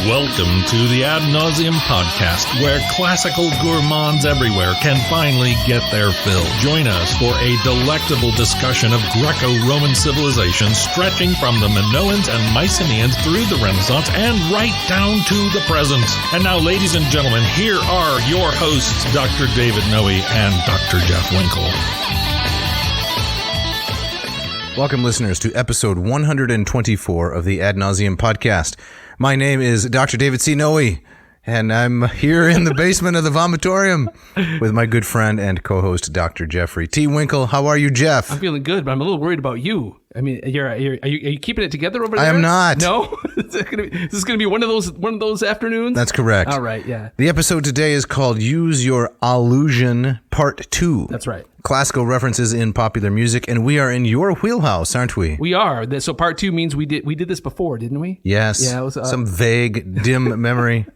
Welcome to the AdNavseam podcast, where classical gourmands everywhere can finally get their fill. Join us for a delectable discussion of Greco-Roman civilization stretching from the Minoans and Mycenaeans through the Renaissance and right down to the present. And now, ladies and gentlemen, here are your hosts, Dr. David Noe and Dr. Jeff Winkle. Welcome, listeners, to episode 124 of the AdNavseam podcast. My name is Dr. David C. Noe, and I'm here in the basement of the vomitorium with my good friend and co-host, Dr. Jeffrey T. Winkle. How are you, Jeff? I'm feeling good, but I'm a little worried about you. I mean, are you keeping it together over there? I am not. No? Is this going to be one of those afternoons? That's correct. All right, yeah. The episode today is called Use Your Allusion Part 2. That's right. Classical references in popular music, and we are in your wheelhouse, aren't we? We are. So part 2 means we did this before, didn't we? Yes. Yeah, it was, some vague, dim memory.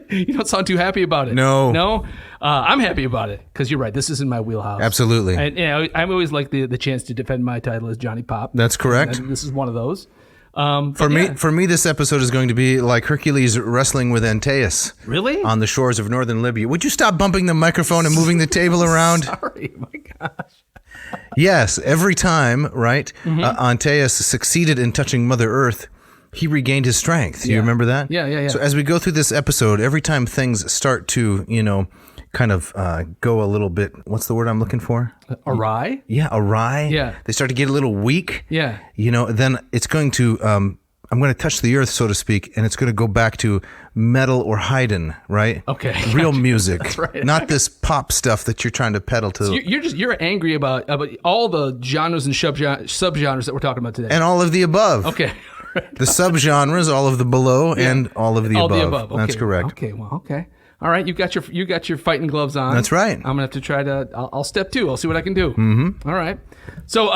You don't sound too happy about it. No. No? I'm happy about it, because you're right. This is in my wheelhouse. Absolutely. And I'm always like the chance to defend my title as Johnny Pop. That's correct. And this is one of those. For me, this episode is going to be like Hercules wrestling with Antaeus. Really? On the shores of northern Libya. Would you stop bumping the microphone and moving the table around? Sorry, my gosh. Yes, every time, right, Antaeus succeeded in touching Mother Earth, he regained his strength. Do you remember that? Yeah. So as we go through this episode, every time things start to, kind of go a little bit, what's the word I'm looking for? Awry? Yeah, awry. Yeah. They start to get a little weak. Yeah. Then it's going to, I'm going to touch the earth, so to speak, and it's going to go back to metal or Haydn, right? Okay. Real music. That's right. Not this pop stuff that you're trying to peddle to. So you're angry about all the genres and subgenres that we're talking about today. And all of the above. Okay. The subgenres, all of the below, and all of the all above. the above. Okay. That's correct. Okay. Well. Okay. All right. You got your fighting gloves on. That's right. I'm gonna have to try to. I'll step 2. I'll see what I can do. Mm-hmm. All right. So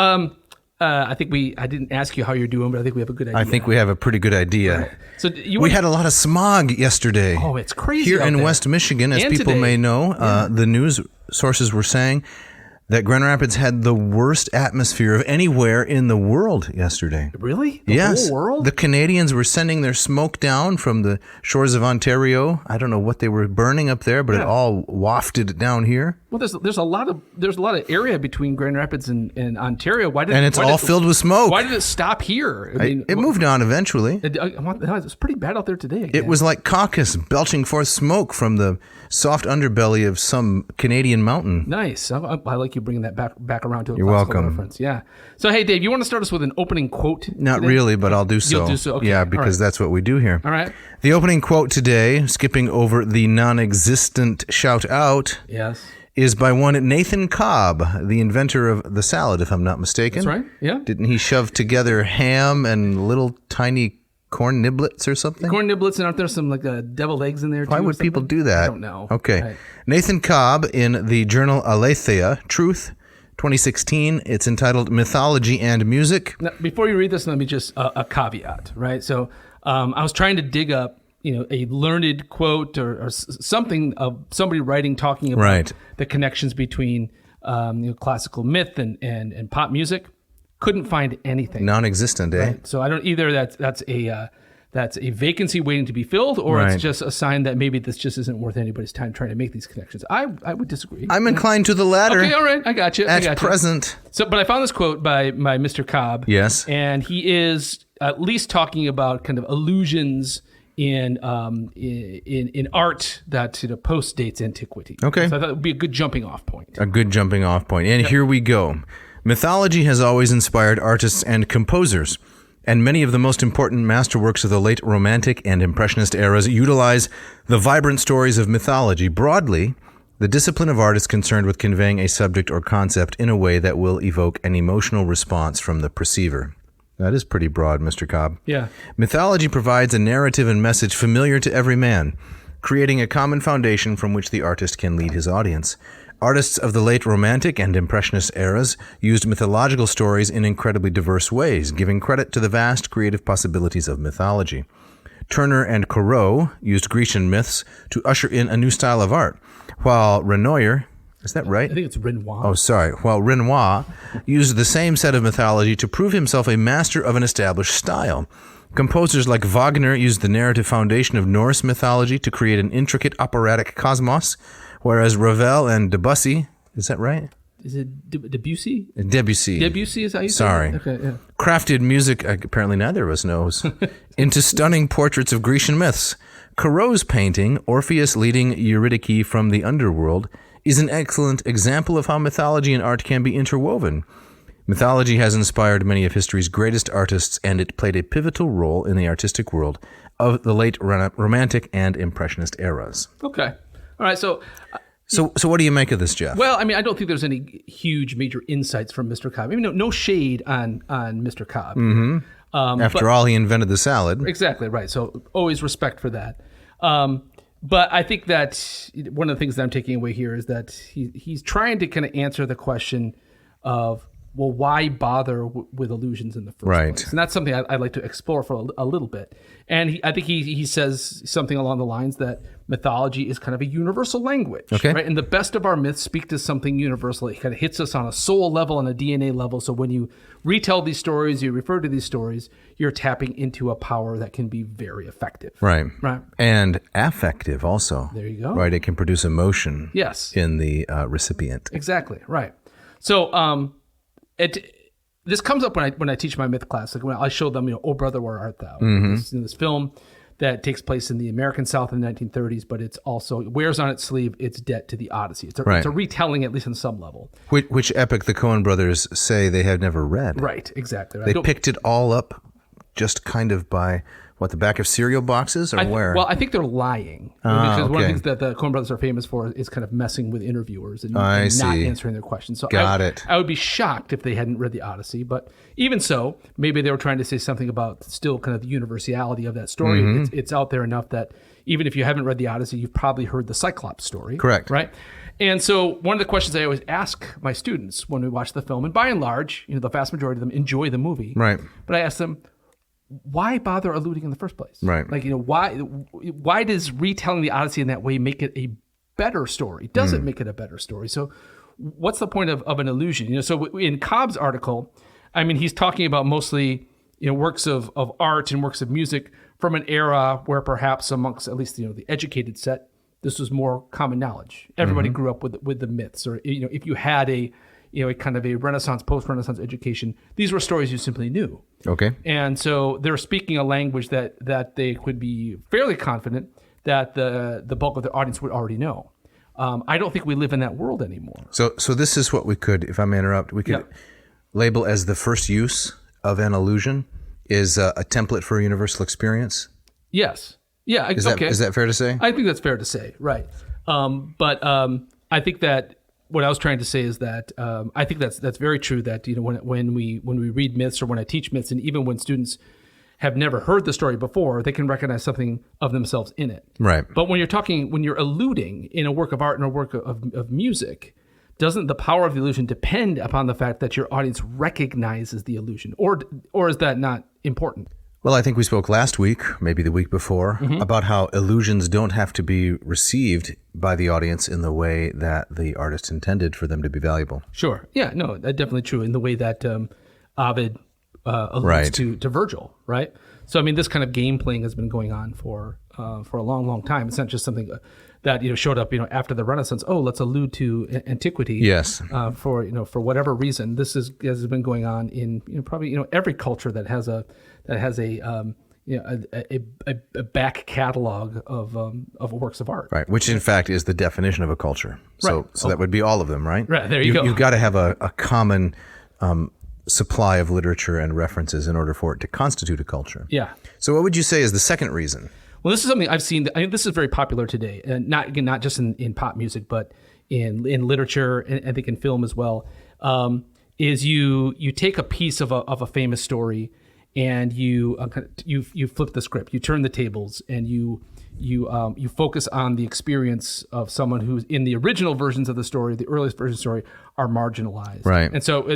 I think I didn't ask you how you're doing, but I think we have a good idea. I think we have a pretty good idea. Right. So we had a lot of smog yesterday. Oh, it's crazy here out in there. West Michigan, as And people today. may know. The news sources were saying that Grand Rapids had the worst atmosphere of anywhere in the world yesterday. Really? The Yes. whole world? The Canadians were sending their smoke down from the shores of Ontario. I don't know what they were burning up there, but it all wafted down here. Well, there's a lot of area between Grand Rapids and Ontario. And it's all filled with smoke. Why did it stop here? I mean, it moved on eventually. It's pretty bad out there today. Again. It was like caucus belching forth smoke from the soft underbelly of some Canadian mountain. Nice. I like you bringing that back around to a You're classical welcome. reference. Yeah. So, hey, Dave, you want to start us with an opening quote? Not today? really, but I'll do so. You'll do so? Okay. Yeah, All because right. that's what we do here. All right. The opening quote today, skipping over the non-existent shout out, Yes. is by one Nathan Cobb, the inventor of the salad, if I'm not mistaken. That's right. Yeah. Didn't he shove together ham and little tiny corn niblets or something? Corn niblets, and aren't there some deviled eggs in there too? Why or would people something? do that? I don't know. Okay. Right. Nathan Cobb in the journal Aletheia, Truth, 2016. It's entitled Mythology and Music. Now, before you read this, let me just a caveat, right? So I was trying to dig up, a learned quote or something of somebody writing talking about Right. the connections between classical myth and pop music. Couldn't find anything. Non-existent, eh? Right? So I don't either. That's a vacancy waiting to be filled, or Right. it's just a sign that maybe this just isn't worth anybody's time trying to make these connections. I would disagree. I'm inclined to the latter. Okay, all right, I got you. At present. So, but I found this quote by Mr. Cobb. Yes. And he is at least talking about kind of allusions in art that postdates antiquity. Okay. So I thought it would be a good jumping off point. A good jumping off point. And here we go. Mythology has always inspired artists and composers, and many of the most important masterworks of the late Romantic and Impressionist eras utilize the vibrant stories of mythology. Broadly, the discipline of art is concerned with conveying a subject or concept in a way that will evoke an emotional response from the perceiver. That is pretty broad, Mr. Cobb. Yeah. Mythology provides a narrative and message familiar to every man, creating a common foundation from which the artist can lead his audience. Artists of the late Romantic and Impressionist eras used mythological stories in incredibly diverse ways, giving credit to the vast creative possibilities of mythology. Turner and Corot used Grecian myths to usher in a new style of art, while Renoir, is that right? I think it's Renoir. Oh, sorry. While Renoir used the same set of mythology to prove himself a master of an established style. Composers like Wagner used the narrative foundation of Norse mythology to create an intricate operatic cosmos, whereas Ravel and Debussy, is that right? Is it Debussy? Debussy. Debussy is how you say Sorry. it? Okay, yeah. Crafted music, apparently neither of us knows, into stunning portraits of Grecian myths. Corot's painting, Orpheus leading Eurydice from the underworld, is an excellent example of how mythology and art can be interwoven. Mythology has inspired many of history's greatest artists, and it played a pivotal role in the artistic world of the late Romantic and Impressionist eras. Okay. All right. So what do you make of this, Jeff? well, I mean, I don't think there's any huge major insights from Mr. Cobb. I mean, no shade on Mr. Cobb. After all, he invented the salad. Exactly right. So always respect for that. But I think that one of the things that I'm taking away here is that he's trying to kind of answer the question of, well, why bother with illusions in the first place? And that's something I'd like to explore for a little bit. And I think he says something along the lines that mythology is kind of a universal language. Okay. Right? And the best of our myths speak to something universal. It kind of hits us on a soul level and a DNA level. So when you retell these stories, you refer to these stories, you're tapping into a power that can be very effective. Right. Right. And affective also. There you go. Right. It can produce emotion. Yes. In the recipient. Exactly. Right. So this comes up when I teach my myth class. Like when I show them, "Oh brother, where art thou?" This film that takes place in the American South in the 1930s, but it's also wears on its sleeve its debt to the Odyssey. It's a retelling, at least on some level. Which epic the Coen brothers say they have never read. Right. Exactly. They picked it all up just kind of by the back of cereal boxes or where? Well, I think they're lying. Because one of the things that the Coen brothers are famous for is kind of messing with interviewers and not answering their questions. So I would be shocked if they hadn't read the Odyssey. But even so, maybe they were trying to say something about still kind of the universality of that story. It's out there enough that even if you haven't read the Odyssey, you've probably heard the Cyclops story. Correct. Right? And so one of the questions I always ask my students when we watch the film, and by and large, the vast majority of them enjoy the movie. Right. But I ask them, why bother alluding in the first place? Right. Like, why does retelling the Odyssey in that way make it a better story? Does it make it a better story? So what's the point of an illusion? So in Cobb's article, I mean, he's talking about mostly, works of art and works of music from an era where perhaps amongst at least, the educated set, this was more common knowledge. Everybody grew up with the myths, or, if you had a kind of a Renaissance, post-Renaissance education, these were stories you simply knew. Okay. And so they're speaking a language that they could be fairly confident that the bulk of the audience would already know. I don't think we live in that world anymore. So this is what we could, if I may interrupt, we could label as the first use of an illusion is a template for a universal experience. Yes. Yeah. Is that fair to say? I think that's fair to say. Right. But I think that what I was trying to say is that I think that's very true. That when we read myths, or when I teach myths, and even when students have never heard the story before, they can recognize something of themselves in it. Right. But when you're alluding in a work of art and a work of music, doesn't the power of the illusion depend upon the fact that your audience recognizes the illusion, or is that not important? Well, I think we spoke last week, maybe the week before, about how illusions don't have to be received by the audience in the way that the artist intended for them to be valuable. Sure. Yeah, no, that's definitely true in the way that Ovid alludes to Virgil, right? So, I mean, this kind of game playing has been going on for a long, long time. It's not just something that showed up after the Renaissance. Oh, let's allude to antiquity. Yes. For whatever reason, this has been going on in probably every culture that has a back catalog of works of art. Right, which in fact is the definition of a culture. So that would be all of them, right? Right, there you go. You've got to have a common supply of literature and references in order for it to constitute a culture. Yeah. So what would you say is the second reason? Well, this is something I've seen. I think this is very popular today, and not just in pop music, but in literature, and I think in film as well. Is you take a piece of a famous story, and you flip the script, you turn the tables, and you focus on the experience of someone who's in the original versions of the story, the earliest version of the story, marginalized. Right. And so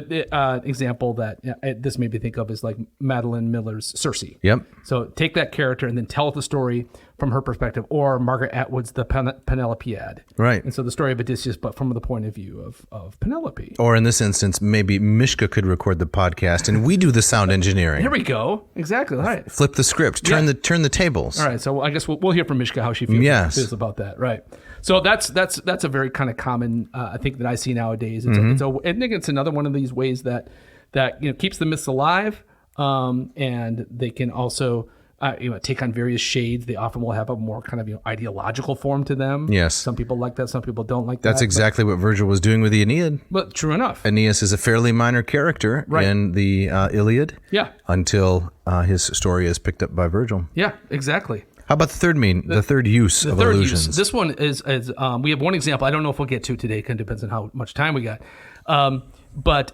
example that this made me think of is like Madeline Miller's Circe. Yep. So take that character and then tell the story from her perspective, or Margaret Atwood's The Penelopead. Right. And so the story of Odysseus, but from the point of view of Penelope. Or in this instance, maybe Mishka could record the podcast and we do the sound engineering. Here we go. Exactly. All right. Flip the script. Turn the tables. All right. So I guess we'll hear from Mishka how she feels about that. Right. So that's a very kind of common I think that I see nowadays. I think it's another one of these ways that keeps the myths alive, and they can also take on various shades. They often will have a more kind of ideological form to them. Yes. Some people like that. Some people don't like that. That's exactly what Virgil was doing with the Aeneid. But true enough. Aeneas is a fairly minor character in the Iliad. Yeah. Until his story is picked up by Virgil. Yeah. Exactly. How about the third use of allusions? This one is we have one example. I don't know if we'll get to today. It depends on how much time we got. But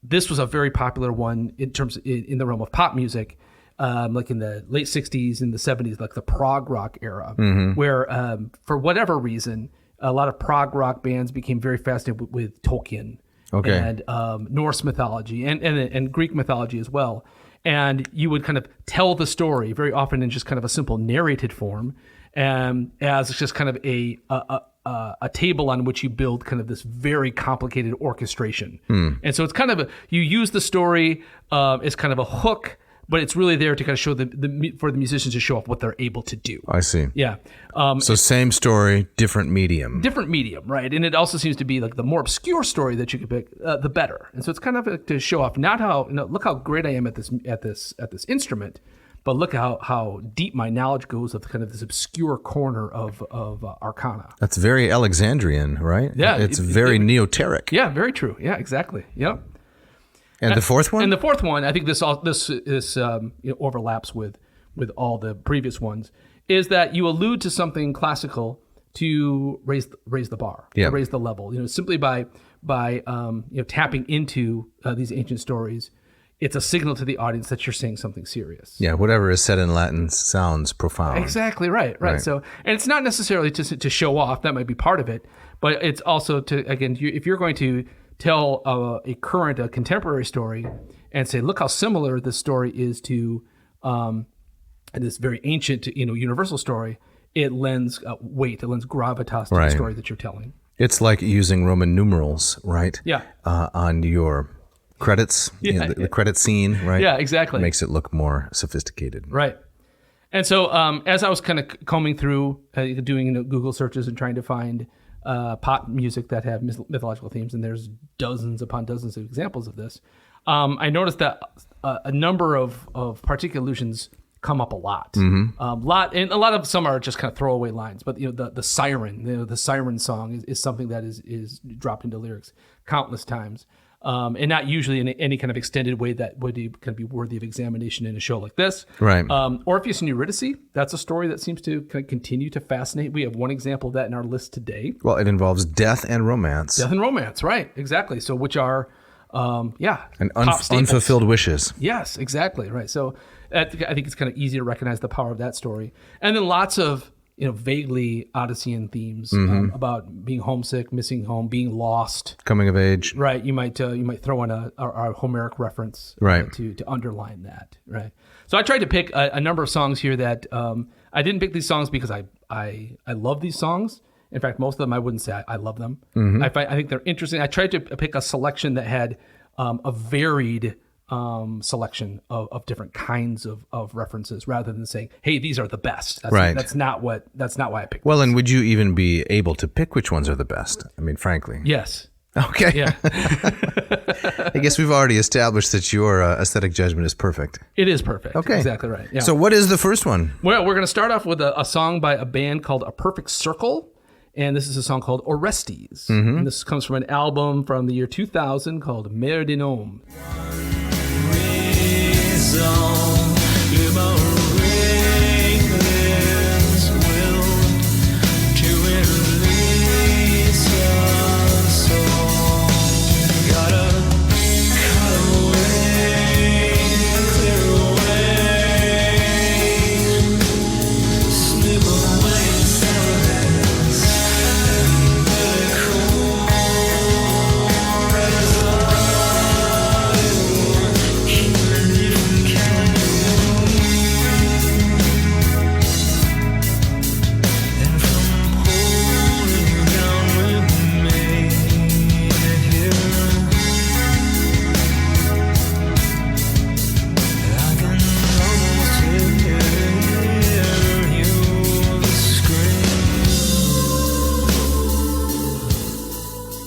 this was a very popular one in terms in the realm of pop music, like in the late 60s and the 70s, like the prog rock era, where for whatever reason, a lot of prog rock bands became very fascinated with Tolkien and Norse mythology and Greek mythology as well. And you would kind of tell the story very often in just kind of a simple narrated form, as just kind of a table on which you build kind of this very complicated orchestration. And so it's kind of you use the story as kind of a hook, but it's really there to kind of show for the musicians to show off what they're able to do. I see. Yeah. So same story, different medium. Different medium, right? And it also seems to be like the more obscure story that you could pick, the better. And so it's kind of to show off not how look how great I am at this instrument, but look how deep my knowledge goes of kind of this obscure corner of arcana. That's very Alexandrian, right? Yeah. It's very neoteric. Yeah, very true. Yeah, exactly. Yep. And the fourth one? And the fourth one, I think this overlaps with all the previous ones, is that you allude to something classical to raise the bar, to raise the level. Simply by tapping into these ancient stories, it's a signal to the audience that you're saying something serious. Yeah, whatever is said in Latin sounds profound. Exactly right. So, and it's not necessarily to show off. That might be part of it, but it's also to, again, if you're going to tell a contemporary story and say, look how similar this story is to this very ancient, universal story, it lends weight, it lends gravitas to the story that you're telling. It's like using Roman numerals, right? Yeah. On your credits, the credit scene, right? Yeah, exactly. Makes it look more sophisticated. Right. And so as I was kind of combing through, doing Google searches and trying to find pop music that have mythological themes, and there's dozens upon dozens of examples of this, I noticed that a number of particular allusions come up a lot. And a lot of some are just kind of throwaway lines, but the siren, the siren song is something that is dropped into lyrics countless times. And not usually in any kind of extended way that would kind of be worthy of examination in a show like this. Right. Orpheus and Eurydice, that's a story that seems to kind of continue to fascinate. We have one example of that in our list today. Well, it involves death and romance. Death and romance, right, exactly. So which are, and unfulfilled wishes. Yes, exactly, right. So I think it's kind of easy to recognize the power of that story. And then lots of vaguely Odyssean themes about being homesick, missing home, being lost, coming of age. Right. You might throw in a Homeric reference, right, to underline that. Right. So I tried to pick a number of songs here that I didn't pick these songs because I love these songs. In fact, most of them I wouldn't say I love them. I think they're interesting. I tried to pick a selection that had a varied selection of different kinds of references, rather than saying, "Hey, these are the best." That's not why I picked. Well, and would you even be able to pick which ones are the best? I mean, frankly. Yes. Okay. Yeah. I guess we've already established that your aesthetic judgment is perfect. It is perfect. Okay. Exactly right. Yeah. So what is the first one? Well, we're going to start off with a song by a band called A Perfect Circle. And this is a song called Orestes. And this comes from an album from the year 2000 called Mer d'un Homme.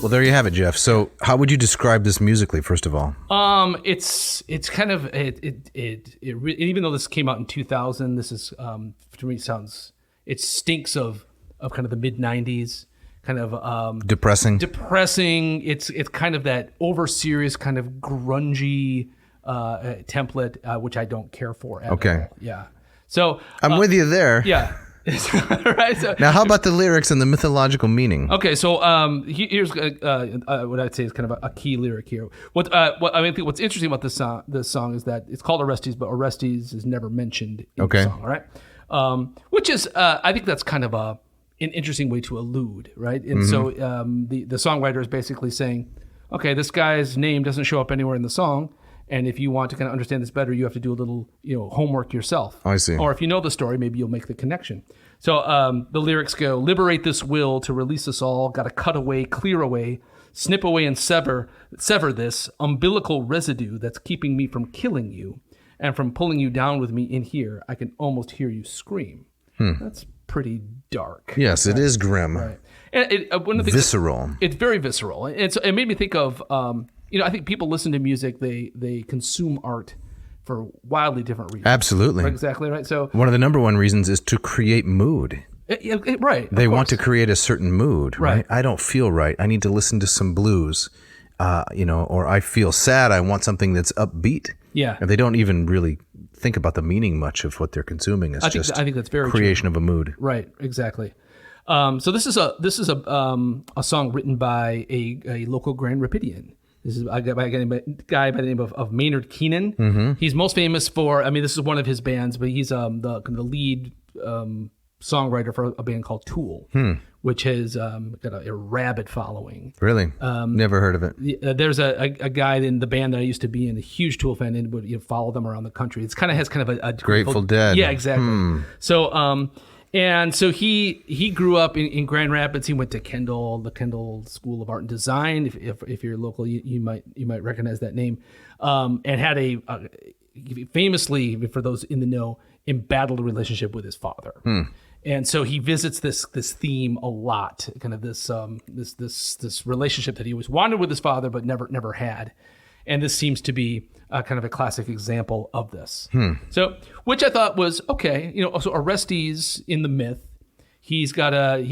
Well, there you have it, Jeff. So how would you describe this musically, first of all? It's kind of even though this came out in 2000, this is to me it stinks of kind of the mid 90s, kind of Depressing. It's kind of that over serious kind of grungy template, which I don't care for at all. Yeah. So I'm with you there. Yeah. Right. So, now, how about the lyrics and the mythological meaning? Okay, so here's what I'd say is kind of a key lyric here. What what's interesting about this song is that it's called Orestes, but Orestes is never mentioned in the song. All right, which is I think that's kind of an interesting way to allude, right? And so the songwriter is basically saying, okay, this guy's name doesn't show up anywhere in the song. And if you want to kind of understand this better, you have to do a little, homework yourself. I see. Or if you know the story, maybe you'll make the connection. So the lyrics go, liberate this will to release us all, got to cut away, clear away, snip away and sever this umbilical residue that's keeping me from killing you and from pulling you down with me in here. I can almost hear you scream. That's pretty dark. Yes, right? It is grim. Right. And visceral. It's very visceral. And so it made me think of... I think people listen to music, they consume art for wildly different reasons. Absolutely. Exactly right. So one of the number one reasons is to create mood. Right. They want to create a certain mood, right? I don't feel right. I need to listen to some blues, or I feel sad. I want something that's upbeat. Yeah. And they don't even really think about the meaning much of what they're consuming. It's I think that's very creation true. Of a mood. Right. Exactly. So this is a song written by a local Grand Rapidian. This is a guy by the name of Maynard Keenan. Mm-hmm. He's most famous for, this is one of his bands, but he's the lead songwriter for a band called Tool, which has got a rabid following. Really? Never heard of it. There's a guy in the band that I used to be in, a huge Tool fan, and would follow them around the country. It's kind of has kind of a Grateful Dead. Yeah, exactly. So and so he grew up in Grand Rapids. He went to the Kendall School of Art and Design. If you're local, you might recognize that name. And had a famously, for those in the know, embattled relationship with his father. And so he visits this theme a lot, kind of this relationship that he always wanted with his father but never had. And this seems to be kind of a classic example of this. So, which I thought was okay. So Orestes in the myth, he's got to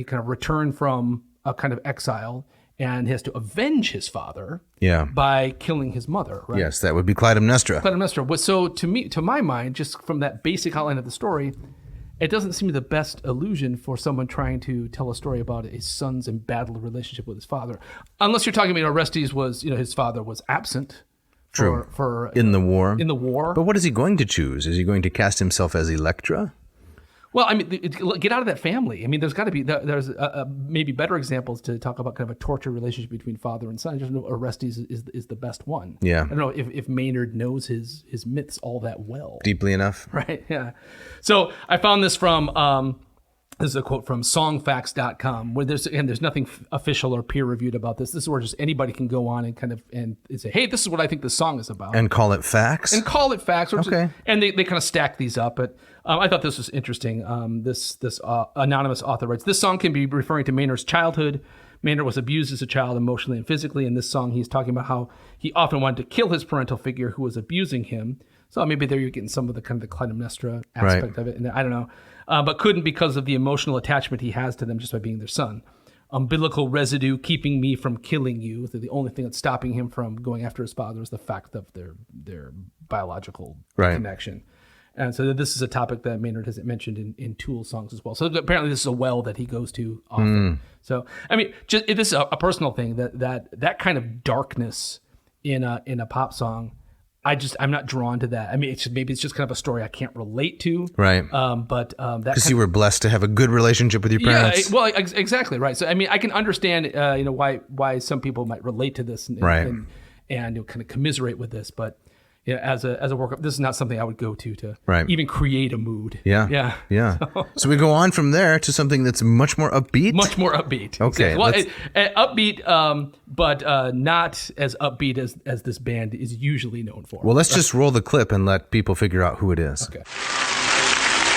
kind of return from a kind of exile, and he has to avenge his father. By killing his mother. Right? Yes, that would be Clytemnestra. So to my mind, just from that basic outline of the story, it doesn't seem the best illusion for someone trying to tell a story about a son's embattled relationship with his father. Unless you're talking about Orestes was, his father was absent. True. For in the war. In the war. But what is he going to choose? Is he going to cast himself as Electra? Well, get out of that family. There's got to be maybe better examples to talk about kind of a tortured relationship between father and son. I just know Orestes is the best one. Yeah. I don't know if Maynard knows his myths all that well. Deeply enough. Right. Yeah. So I found this from. This is a quote from songfacts.com, where there's nothing official or peer reviewed about this. This is where just anybody can go on and say, hey, this is what I think the song is about. And call it facts? Okay. And they kind of stack these up. But I thought this was interesting. This anonymous author writes, this song can be referring to Maynard's childhood. Maynard was abused as a child emotionally and physically. In this song, he's talking about how he often wanted to kill his parental figure who was abusing him. So maybe there you're getting some of the kind of the Clytemnestra aspect of it. And I don't know. But couldn't because of the emotional attachment he has to them just by being their son. Umbilical residue keeping me from killing you. The only thing that's stopping him from going after his father is the fact of their biological connection. And so this is a topic that Maynard has mentioned in Tool songs as well. So apparently this is a well that he goes to often. So, this is a personal thing that kind of darkness in a pop song, I'm not drawn to that. Maybe it's just kind of a story I can't relate to. Right. But because you were blessed to have a good relationship with your parents. Yeah. Well, exactly. Right. So I can understand why some people might relate to this and kind of commiserate with this, but as a workup, this is not something I would go to even create a mood. Yeah. So we go on from there to something that's much more upbeat. Okay. Well, upbeat, but not as upbeat as this band is usually known for. Well, let's just roll the clip and let people figure out who it is. Okay.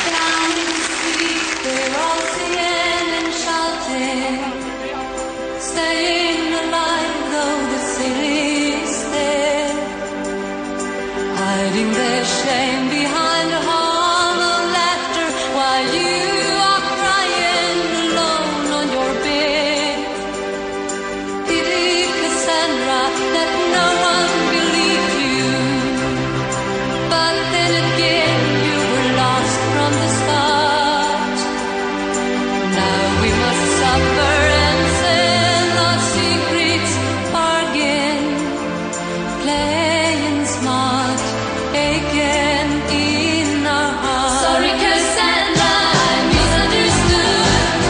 Down the street, they're all singing and shouting, staying hiding their shame behind a hollow laughter while you are crying alone on your bed. Pity Cassandra that no one believed you, but then again you were lost from the start. Now we must suffer and sell our secrets bargain, playing smart again in our hearts. Sorry, Cassandra, I misunderstood.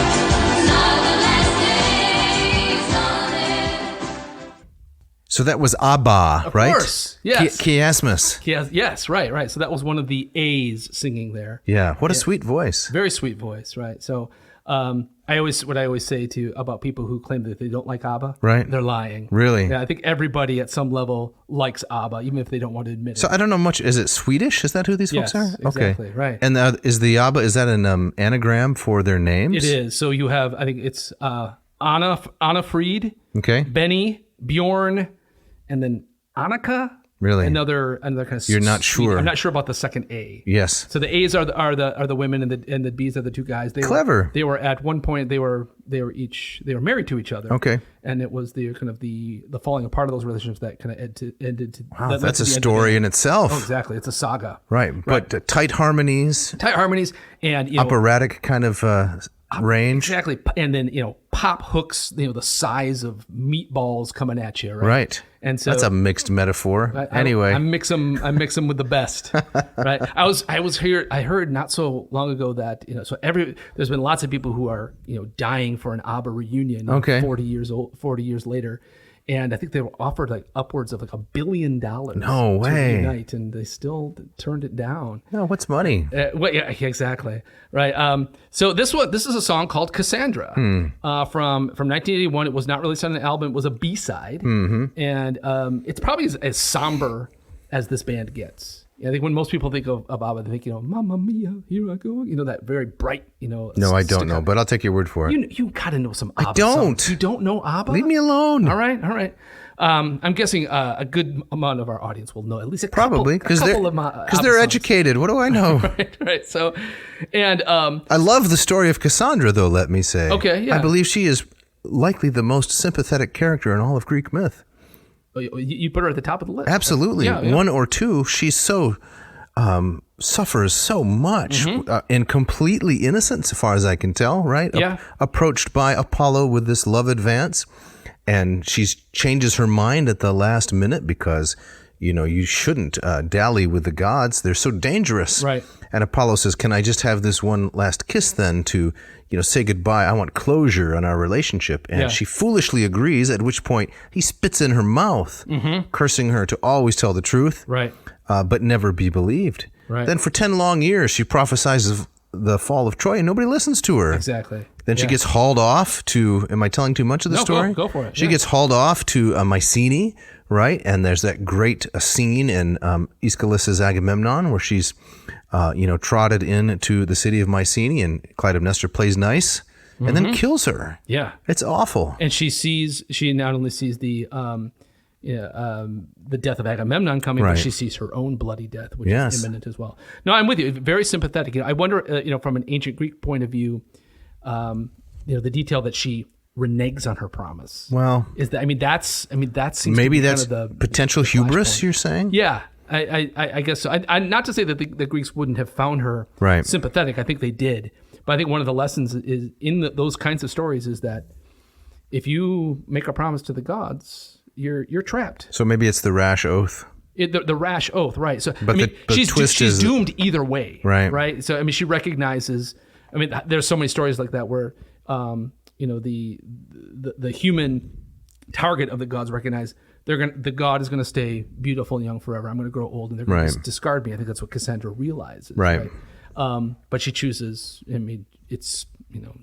Now the last day's on it. So that was Abba, right? Of course, yes. Chiasmus. Yes, right. So that was one of the A's singing there. Yeah, what a sweet voice. Very sweet voice, right? So I always say about people who claim that they don't like Abba, Right. they're lying. Really? Yeah, I think everybody at some level likes Abba, even if they don't want to admit So it. I don't know much. Is it Swedish? Is that who these folks Yes, are? exactly, Okay. right. And is the Abba, is that an anagram for their names? It is. So you have, I think it's Anna Fried, Okay. Benny, Bjorn, and then Annika. Really? Another kind of. You're not sweet- sure. I'm not sure about the second A. Yes. So the A's are the women and the B's are the two guys. Clever. They were at one point they were married to each other. Okay. And it was the kind of the falling apart of those relationships that kind of ended to. Wow, that led that's to a the end of story it. in itself. Oh, exactly. It's a saga. Right. But tight harmonies, Tight harmonies and operatic kind of range. exactly, and then pop hooks, the size of meatballs coming at you, right? Right. And so That's a mixed metaphor. Anyway. I mix them with the best, right? I heard not so long ago that there's been lots of people who are dying for an Abba reunion. Okay. 40 years later, and I think they were offered like upwards of like $1 billion. No to way. reunite, and they still turned it down. No, what's money? Well, yeah, exactly. Right. So this is a song called Cassandra from 1981. It was not released on an album. It was a B-side. Mm-hmm. And it's probably as somber as this band gets. I think when most people think of Abba, they think, Mamma Mia, here I go. That very bright, No, I don't know, but I'll take your word for it. You gotta know some Abba don't. songs. You don't know Abba? Leave me alone. All right. I'm guessing a good amount of our audience will know at least a Probably couple because of Abba they're songs. educated. What do I know? Right. So, and I love the story of Cassandra, though. Let me say. Okay, yeah. I believe she is likely the most sympathetic character in all of Greek myth. you put her at the top of the list. Absolutely, Yeah, yeah. one or two. She's so suffers so much and completely innocent, so far as I can tell. Right? Yeah. Approached by Apollo with this love advance, and she changes her mind at the last minute because you shouldn't dally with the gods. They're so dangerous. Right. And Apollo says, "Can I just have this one last kiss then to, say goodbye? I want closure on our relationship." And Yeah. she foolishly agrees, at which point he spits in her mouth, cursing her to always tell the truth, Right. but never be believed. Right. Then for 10 long years, she prophesies of the fall of Troy, and nobody listens to her. Exactly. Then she gets hauled off to, am I telling too much of the No, story? go for it, She yeah. gets hauled off to Mycenae, right? And there's that great scene in Aeschylus's Agamemnon where she's, trotted into the city of Mycenae, and Clytemnestra plays nice and then kills her. Yeah. It's awful. And she not only sees the death of Agamemnon coming, Right. but she sees her own bloody death, which Yes. is imminent as well. No, I'm with you. Very sympathetic. I wonder, from an ancient Greek point of view, the detail that she reneges on her promise. Well, Is that? That seems maybe to be that's kind of the potential hubris, you're saying? Yeah, I guess so. I not to say that the Greeks wouldn't have found her Right. sympathetic. I think they did. But I think one of the lessons is in those kinds of stories is that if you make a promise to the gods, you're trapped. So maybe it's the rash oath. The rash oath, right? So But the twist she's is- doomed either way, Right. Right. So she recognizes. There's so many stories like that where the human target of the gods recognize the god is going to stay beautiful and young forever. I'm going to grow old and they're going to Right. discard me. I think that's what Cassandra realizes, Right. But she chooses. It's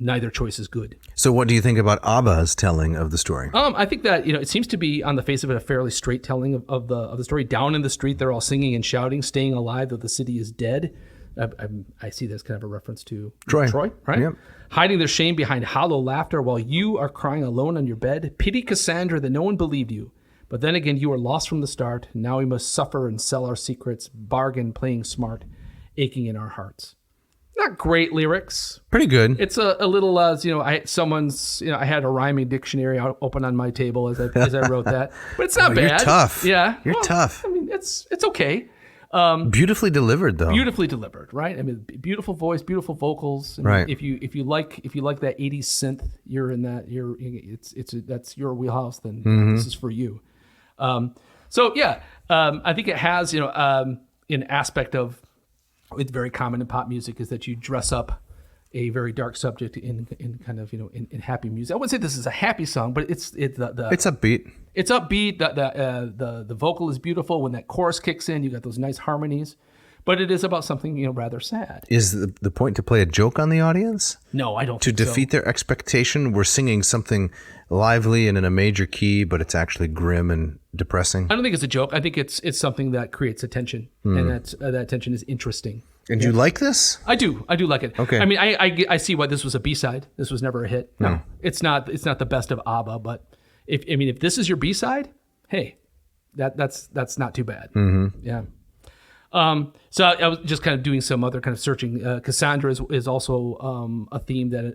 neither choice is good. So what do you think about Abba's telling of the story? I think that it seems to be on the face of it a fairly straight telling of the story. Down in the street, they're all singing and shouting, staying alive though the city is dead. I see this kind of a reference to Troy, right? Yep. Hiding their shame behind hollow laughter while you are crying alone on your bed. Pity Cassandra that no one believed you, But then again, you were lost from the start. Now we must suffer and sell our secrets, bargain, playing smart, aching in our hearts. Not great lyrics. Pretty good. It's a little, I had a rhyming dictionary open on my table as I wrote that, but it's not bad. You're tough. Yeah, You're tough. I mean, it's okay. Beautifully delivered, though. Beautifully delivered, right? I mean, beautiful voice, beautiful vocals. I mean, Right. If you like that 80s synth, you're in that. That's your wheelhouse. Then this is for you. I think it has an aspect of. It's very common in pop music is that you dress up a very dark subject in kind of in happy music. I wouldn't say this is a happy song, but it's upbeat. It's upbeat. The vocal is beautiful. When that chorus kicks in, you got those nice harmonies. But it is about something rather sad. Is the point to play a joke on the audience? No, I don't. To think so. defeat their expectation, we're singing something lively and in a major key, but it's actually grim and depressing. I don't think it's a joke. I think it's something that creates attention, and that tension is interesting. And you like this? I do like it. Okay. I mean, I see why this was a B-side. This was never a hit. No, it's not the best of Abba, but if this is your B-side, hey, that's not too bad. Mm-hmm. Yeah. So I was just kind of doing some other kind of searching. Cassandra is also a theme that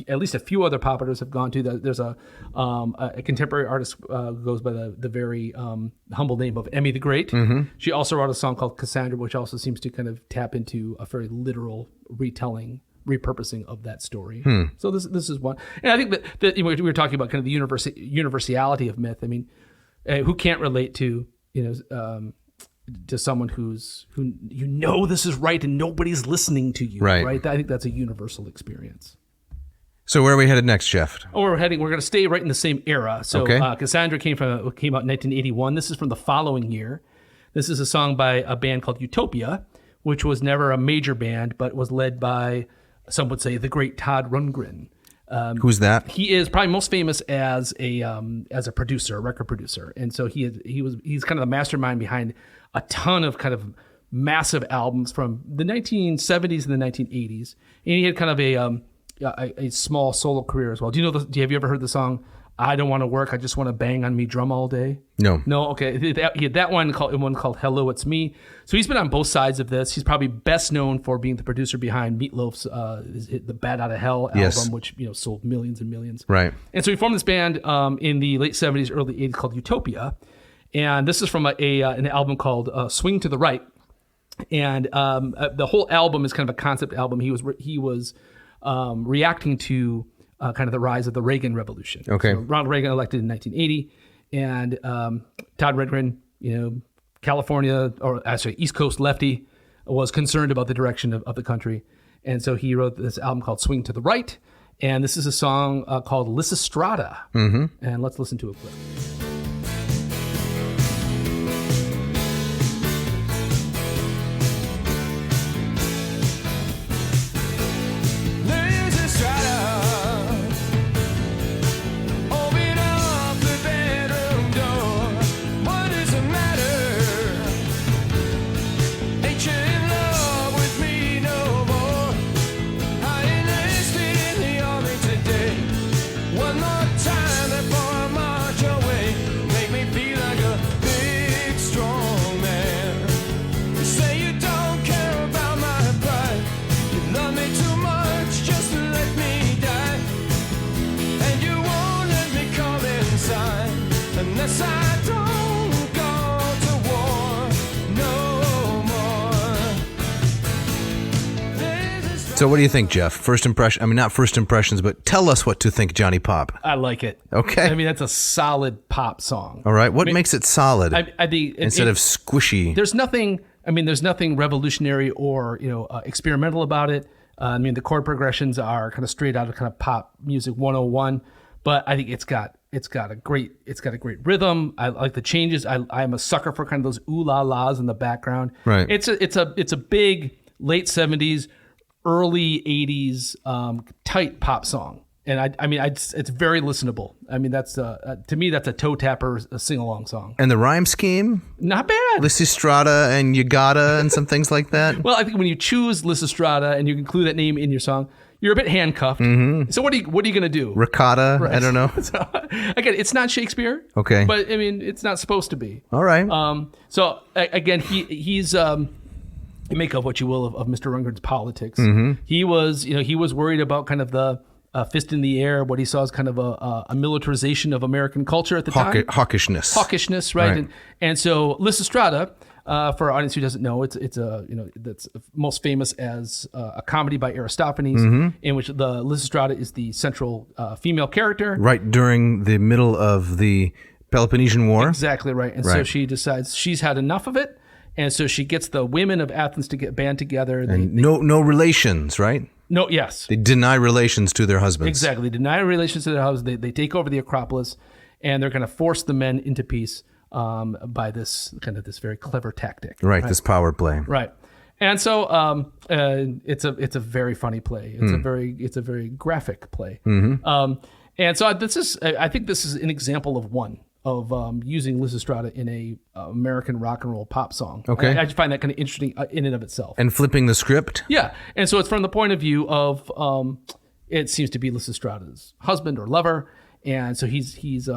at least a few other pop artists have gone to. There's a contemporary artist who goes by the very humble name of Emmy the Great. Mm-hmm. She also wrote a song called Cassandra, which also seems to kind of tap into a very literal retelling, repurposing of that story. So this is one, and I think that we were talking about kind of the universality of myth. I mean, who can't relate to to someone who this is right and nobody's listening to you, right? I think that's a universal experience. So where are we headed next, Jeff? We're going to stay right in the same era. So Okay. Cassandra came out in 1981. This is from the following year. This is a song by a band called Utopia, which was never a major band, but was led by, some would say, the great Todd Rundgren. Who's that? He is probably most famous as a producer, a record producer, and so he's kind of the mastermind behind a ton of kind of massive albums from the 1970s and the 1980s, and he had kind of a small solo career as well. Have you ever heard the song "I Don't Want to Work, I Just Want to Bang on Me Drum All Day"? No. Okay. He had that one called "Hello, It's Me." So he's been on both sides of this. He's probably best known for being the producer behind Meatloaf's "The Bat Out of Hell" album, which sold millions and millions. Right. And so he formed this band in the late 70s, early 80s called Utopia. And this is from an album called "Swing to the Right." And the whole album is kind of a concept album. He was reacting to kind of the rise of the Reagan Revolution. Okay. So Ronald Reagan elected in 1980, and Todd Rundgren, California, or actually East Coast lefty, was concerned about the direction of the country, and so he wrote this album called "Swing to the Right," and this is a song called "Lysistrata." Mm-hmm. And let's listen to it quick. So what do you think, Jeff? Not first impressions, but tell us what to think, Johnny Pop. I like it. Okay. I mean, that's a solid pop song. All right. What makes it solid instead of squishy? There's nothing revolutionary or experimental about it. The chord progressions are kind of straight out of kind of pop music 101, but I think it's got a great rhythm. I like the changes. I'm a sucker for kind of those ooh la las in the background. Right. It's a big late 70s, early 80s tight pop song, and it's very listenable. I mean, that's to me that's a toe tapper, a sing along song. And the rhyme scheme, not bad. Lysistrata and you gotta and some things like that. Well, I think when you choose Lysistrata and you include that name in your song, you're a bit handcuffed. So what are you going to do? Ricotta. I don't know. So, again, it's not Shakespeare. Okay. But I mean, it's not supposed to be. All right. So again, he's make of what you will of Mr. Rundgren's politics. He was worried about kind of the fist in the air, what he saw as kind of a militarization of American culture at the time. Hawkishness, right? And so Lysistrata, for our audience who doesn't know, it's that's most famous as a comedy by Aristophanes, in which the Lysistrata is the central female character. Right during the middle of the Peloponnesian War. Exactly right. And so she decides she's had enough of it, and so she gets the women of Athens to get band together. And no relations, right? No, yes. They deny relations to their husbands. Exactly. They deny relations to their husbands. They take over the Acropolis, and they're going to force the men into peace by this very clever tactic. Right. This power play. Right. And so it's a very funny play. It's a very graphic play. And so I think this is an example of one of using Lysistrata in a American rock and roll pop song. Okay. I just find that kind of interesting in and of itself. And flipping the script. Yeah. And so it's from the point of view of it seems to be Lysistrata's husband or lover. And so he's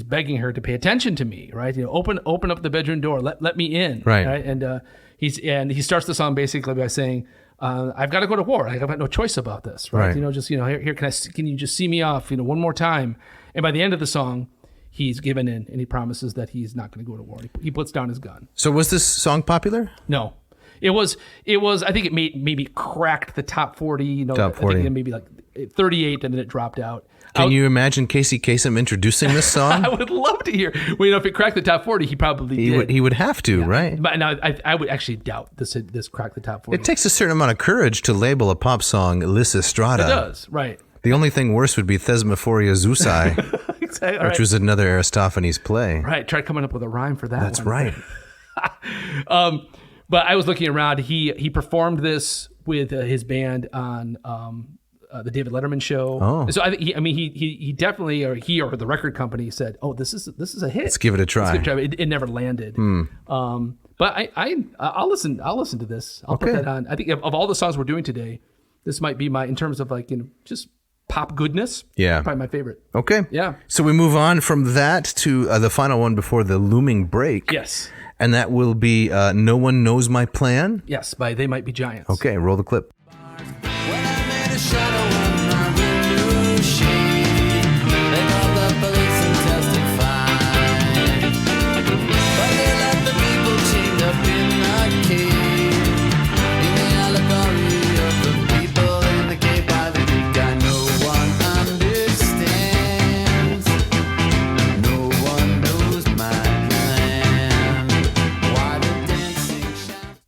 begging her to pay attention to me, right? Open up the bedroom door, let me in, right? And he starts the song basically by saying, "I've got to go to war. I've got no choice about this, right? Here can you just see me off, one more time?" And by the end of the song, he's given in and he promises that he's not going to go to war. He puts down his gun. So was this song popular? No. It was. I think it maybe cracked the top 40. Top 40. I think maybe like 38, and then it dropped out. Can you imagine Casey Kasem introducing this song? I would love to hear. Well, if it cracked the top 40, he probably did. He would have to, right? But now I would actually doubt this cracked the top 40. It takes a certain amount of courage to label a pop song Lysistrata. It does, right? The only thing worse would be Thesmophoriozusae, Exactly, which was another Aristophanes play. Right. Try coming up with a rhyme for that. That's one. right. But I was looking around. He performed this with his band on the David Letterman show. Oh. So I think he definitely, or he or the record company said, "Oh, this is a hit. Let's give it a try." It never landed. But I'll listen to this. I'll put that on. I think of all the songs we're doing today, this might be in terms of just pop goodness. Yeah. Probably my favorite. Okay. Yeah. So we move on from that to the final one before the looming break. Yes. And that will be No One Knows My Plan. Yes, by They Might Be Giants. Okay, roll the clip.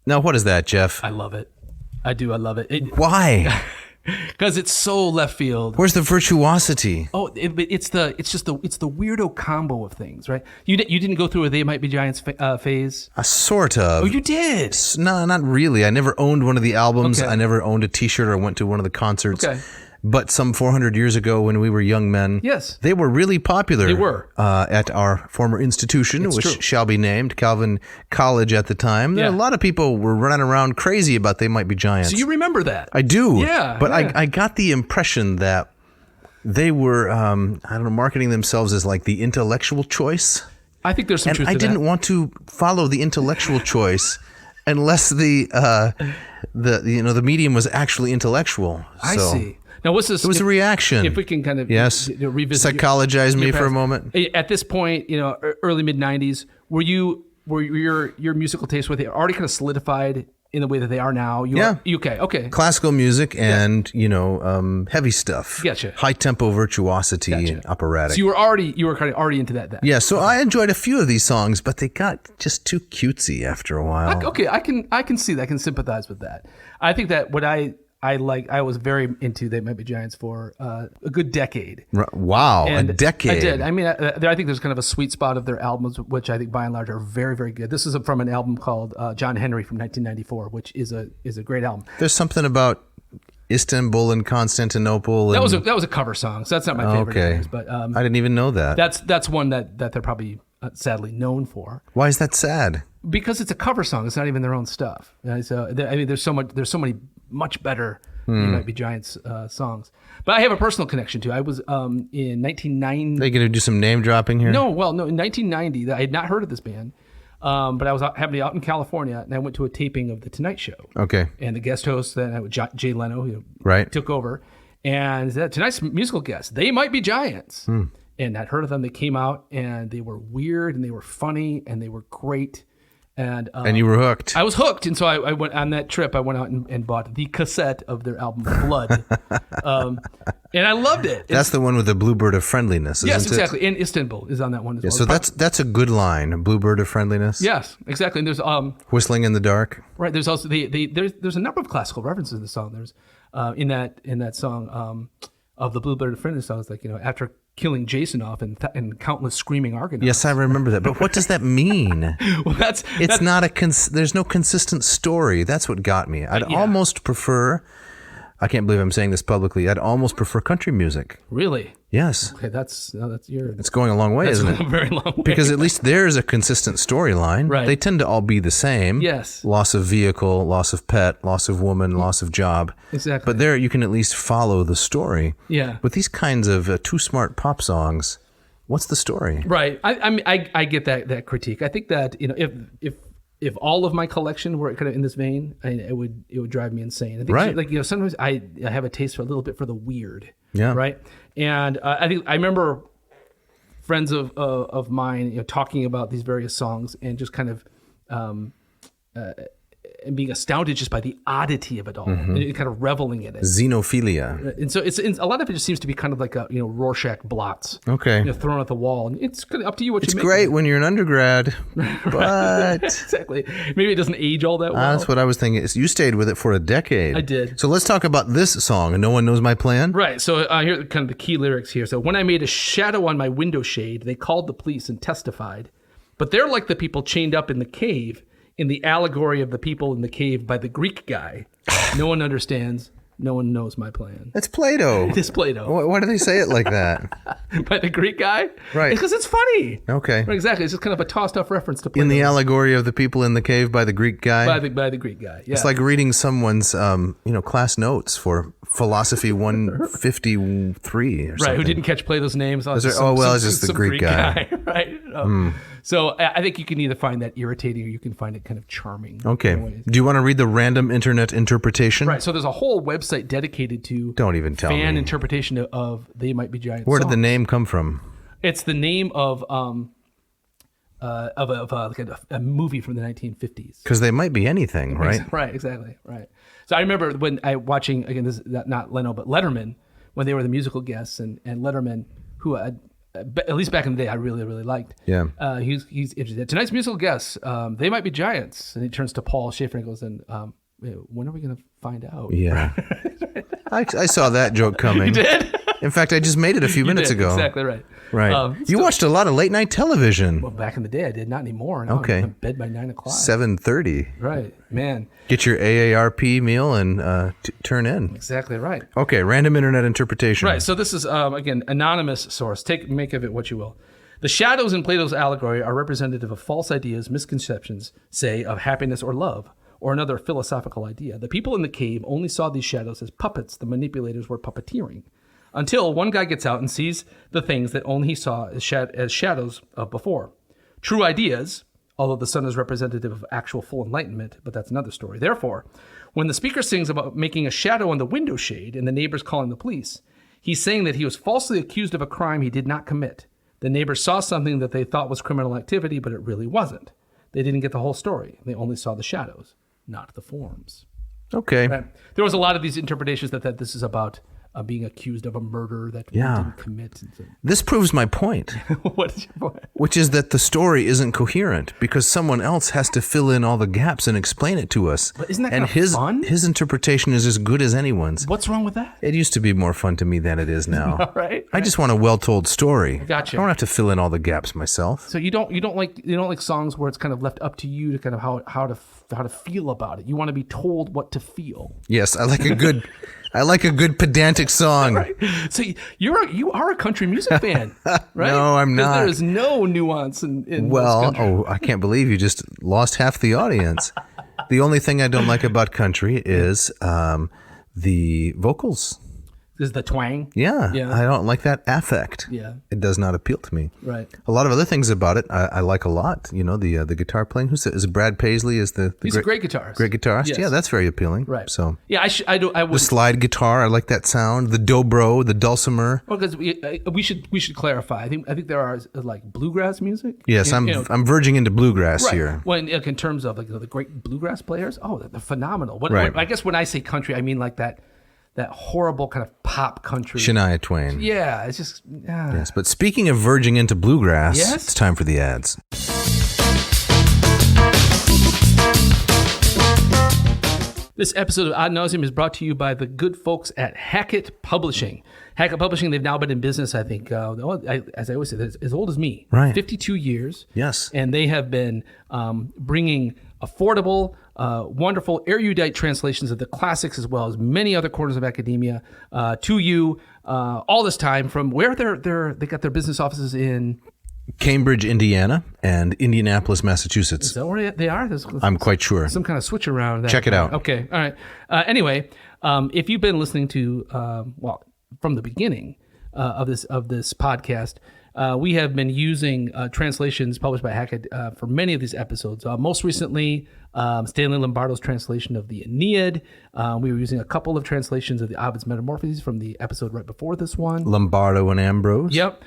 Now, what is that, Jeff? I love it. I do. I love it. Why? Because it's so left field. Where's the virtuosity? Oh, it's the weirdo combo of things, right? You didn't go through a They Might Be Giants phase. Sort of. Oh, you did. No, not really. I never owned one of the albums. Okay. I never owned a T-shirt or went to one of the concerts. Okay. But some 400 years ago, when we were young men, yes, they were really popular. They were at our former institution, which shall be named Calvin College at the time. Yeah. A lot of people were running around crazy about They Might Be Giants. So you remember that? I do. Yeah. But yeah. I got the impression that they were, marketing themselves as like the intellectual choice. I think there's some truth to that. I didn't want to follow the intellectual choice unless the medium was actually intellectual. I see. Now, what's this? It was a reaction. If we can kind of revisit, psychologize me for a moment. At this point, early mid '90s, were your musical tastes, were they already kind of solidified in the way that they are now? Okay. Classical music and heavy stuff. Gotcha. High tempo virtuosity and operatic. So you were kind of already into that then. Yeah. So I enjoyed a few of these songs, but they got just too cutesy after a while. Okay, I can see that. I can sympathize with that. I think that what I was very into They Might Be Giants for a good decade. Wow, and a decade. I did. I mean, I think there's kind of a sweet spot of their albums, which I think by and large are very, very good. This is from an album called John Henry from 1994, which is a great album. There's something about Istanbul and Constantinople. That was a cover song, so that's not my favorite. Okay, names, but I didn't even know that. That's one that they're probably sadly known for. Why is that sad? Because it's a cover song. It's not even their own stuff. So there's so many much better They Might Be Giants songs. But I have a personal connection to. I was in 1990. Are you going to do some name dropping here? No, in 1990, I had not heard of this band, but I was happened to be out in California, and I went to a taping of The Tonight Show. Okay. And the guest host, then Jay Leno, who Right. took over, and tonight's musical guest, They Might Be Giants. And I'd heard of them. They came out, and they were weird, and they were funny, and they were great. And you were hooked. I was hooked, and so I went on that trip. I went out and bought the cassette of their album Blood, and I loved it. That's the one with the bluebird of friendliness, isn't Yes, it? exactly. And Istanbul is on that one as well. So that's a good line, a bluebird of friendliness. Yes, exactly. And there's Whistling in the dark. right. There's also there's a number of classical references in the song. There's in that song of the Bluebird of Friendliness songs, like after killing Jason off and countless screaming Argonauts. Yes, I remember that. But what does that mean? Well, It's not there's no consistent story. That's what got me. I'd almost prefer, I can't believe I'm saying this publicly, I'd almost prefer country music. Really. Yes. Okay, that's your. It's going a long way, isn't it? A very long way. Because at least there's a consistent storyline. Right. They tend to all be the same. Yes. Loss of vehicle, loss of pet, loss of woman, loss of job. Exactly. But there you can at least follow the story. Yeah. With these kinds of too smart pop songs, what's the story? Right. I get that critique. I think that if all of my collection were kind of in this vein, it would drive me insane. I think Right. like sometimes I have a taste for a little bit for the weird. Yeah. Right. And I remember friends of mine talking about these various songs and just kind of and being astounded just by the oddity of it all and kind of reveling in it. Xenophilia. And so it's a lot of it just seems to be kind of like a Rorschach blots. Okay. Thrown at the wall, and it's kind of up to you what It's you make. great when you're an undergrad, but Exactly. Maybe it doesn't age all that well. that's what I was thinking. You stayed with it for a decade. I did. So let's talk about this song, No One Knows My Plan. Right. So here are kind of the key lyrics here. So when I made a shadow on my window shade, they called the police and testified. But they're like the people chained up in the cave in the allegory of the people in the cave by the Greek guy. No one understands. No one knows my plan. That's Plato. It is Plato. Why do they say it like that? By the Greek guy? Right. Because it's funny. Okay. Right, exactly. It's just kind of a tossed off reference to Plato. In the allegory of the people in the cave by the Greek guy. By the Greek guy. Yeah. It's like reading someone's class notes for philosophy 153 or something. Right, who didn't catch Plato's names. it's just the Greek guy. Right. So I think you can either find that irritating or you can find it kind of charming. Okay. in ways. Do you want to read the random internet interpretation? Right. So there's a whole website dedicated to Don't even tell fan me. interpretation of They Might Be Giants. Where did the songs. name come from? It's the name of a movie from the 1950s. Because they might be anything, right? Right, exactly. Right. So I remember when I watching, again, this is not Leno, but Letterman, when they were the musical guests, and Letterman, who at least back in the day I really, really liked. Yeah. He's interested. Tonight's musical guests, They Might Be Giants. And he turns to Paul Schaefer and goes, when are we going to find out? Yeah. I saw that joke coming. You did? In fact, I just made it a few minutes ago. Exactly right. Right. You watched a lot of late night television. Well, back in the day, I did. Not anymore. No, Okay. I'm in bed by 9 o'clock. 7:30. Right. Man. Get your AARP meal and turn in. Exactly right. Okay, random internet interpretation. Right. So this is, again, anonymous source. Make of it what you will. The shadows in Plato's allegory are representative of false ideas, misconceptions, say, of happiness or love, or another philosophical idea. The people in the cave only saw these shadows as puppets the manipulators were puppeteering, until one guy gets out and sees the things that only he saw as shadows of before. True ideas, although the sun is representative of actual full enlightenment, but that's another story. Therefore, when the speaker sings about making a shadow on the window shade and the neighbors calling the police, he's saying that he was falsely accused of a crime he did not commit. The neighbors saw something that they thought was criminal activity, but it really wasn't. They didn't get the whole story. They only saw the shadows, not the forms. Okay. Right? There was a lot of these interpretations that this is about being accused of a murder that we didn't commit. This proves my point. What is your point? Which is that the story isn't coherent because someone else has to fill in all the gaps and explain it to us. But isn't that and kind of fun? his interpretation is as good as anyone's. What's wrong with that? It used to be more fun to me than it is now. All right. I just want a well-told story. Gotcha. I don't have to fill in all the gaps myself. So you don't like songs where it's kind of left up to you to kind of how to feel about it. You want to be told what to feel. Yes, I like a good pedantic song. Right. So you are a country music fan, right? No, I'm 'Cause not. there is no nuance in this Well, country. I can't believe you just lost half the audience. The only thing I don't like about country is the vocals. Is the twang? Yeah, Yeah. I don't like that affect. Yeah. It does not appeal to me. Right. A lot of other things about it I like a lot. You know, the guitar playing. Is it Brad Paisley? Is He's a great guitarist. Great guitarist. Yes. Yeah, that's very appealing. Right. So Yeah, I the would. slide guitar, I like that sound. The dobro, the dulcimer. Well, because we should clarify. I think there are like bluegrass music. Yes, I'm verging into bluegrass right. here. Well, in terms of like the great bluegrass players, they're phenomenal. Right. I guess when I say country, I mean like that horrible kind of pop country. Shania Twain. Yeah, it's just. Yes, but speaking of verging into bluegrass, Yes? it's time for the ads. This episode of AdNavseam is brought to you by the good folks at Hackett Publishing. Hackett Publishing, they've now been in business, I think, as I always say, they're as old as me. Right. 52 years. Yes. And they have been bringing affordable, wonderful, erudite translations of the classics as well as many other corners of academia to you all this time from where they got their business offices in. Cambridge, Indiana, and Indianapolis, Massachusetts. Is that where they are? I'm quite sure. Some kind of switch around. Check it out. Okay. All right. Anyway, if you've been listening to, from the beginning of this podcast, we have been using translations published by Hackett for many of these episodes. Most recently, Stanley Lombardo's translation of the Aeneid. We were using a couple of translations of the Ovid's Metamorphoses from the episode right before this one. Lombardo and Ambrose. Yep.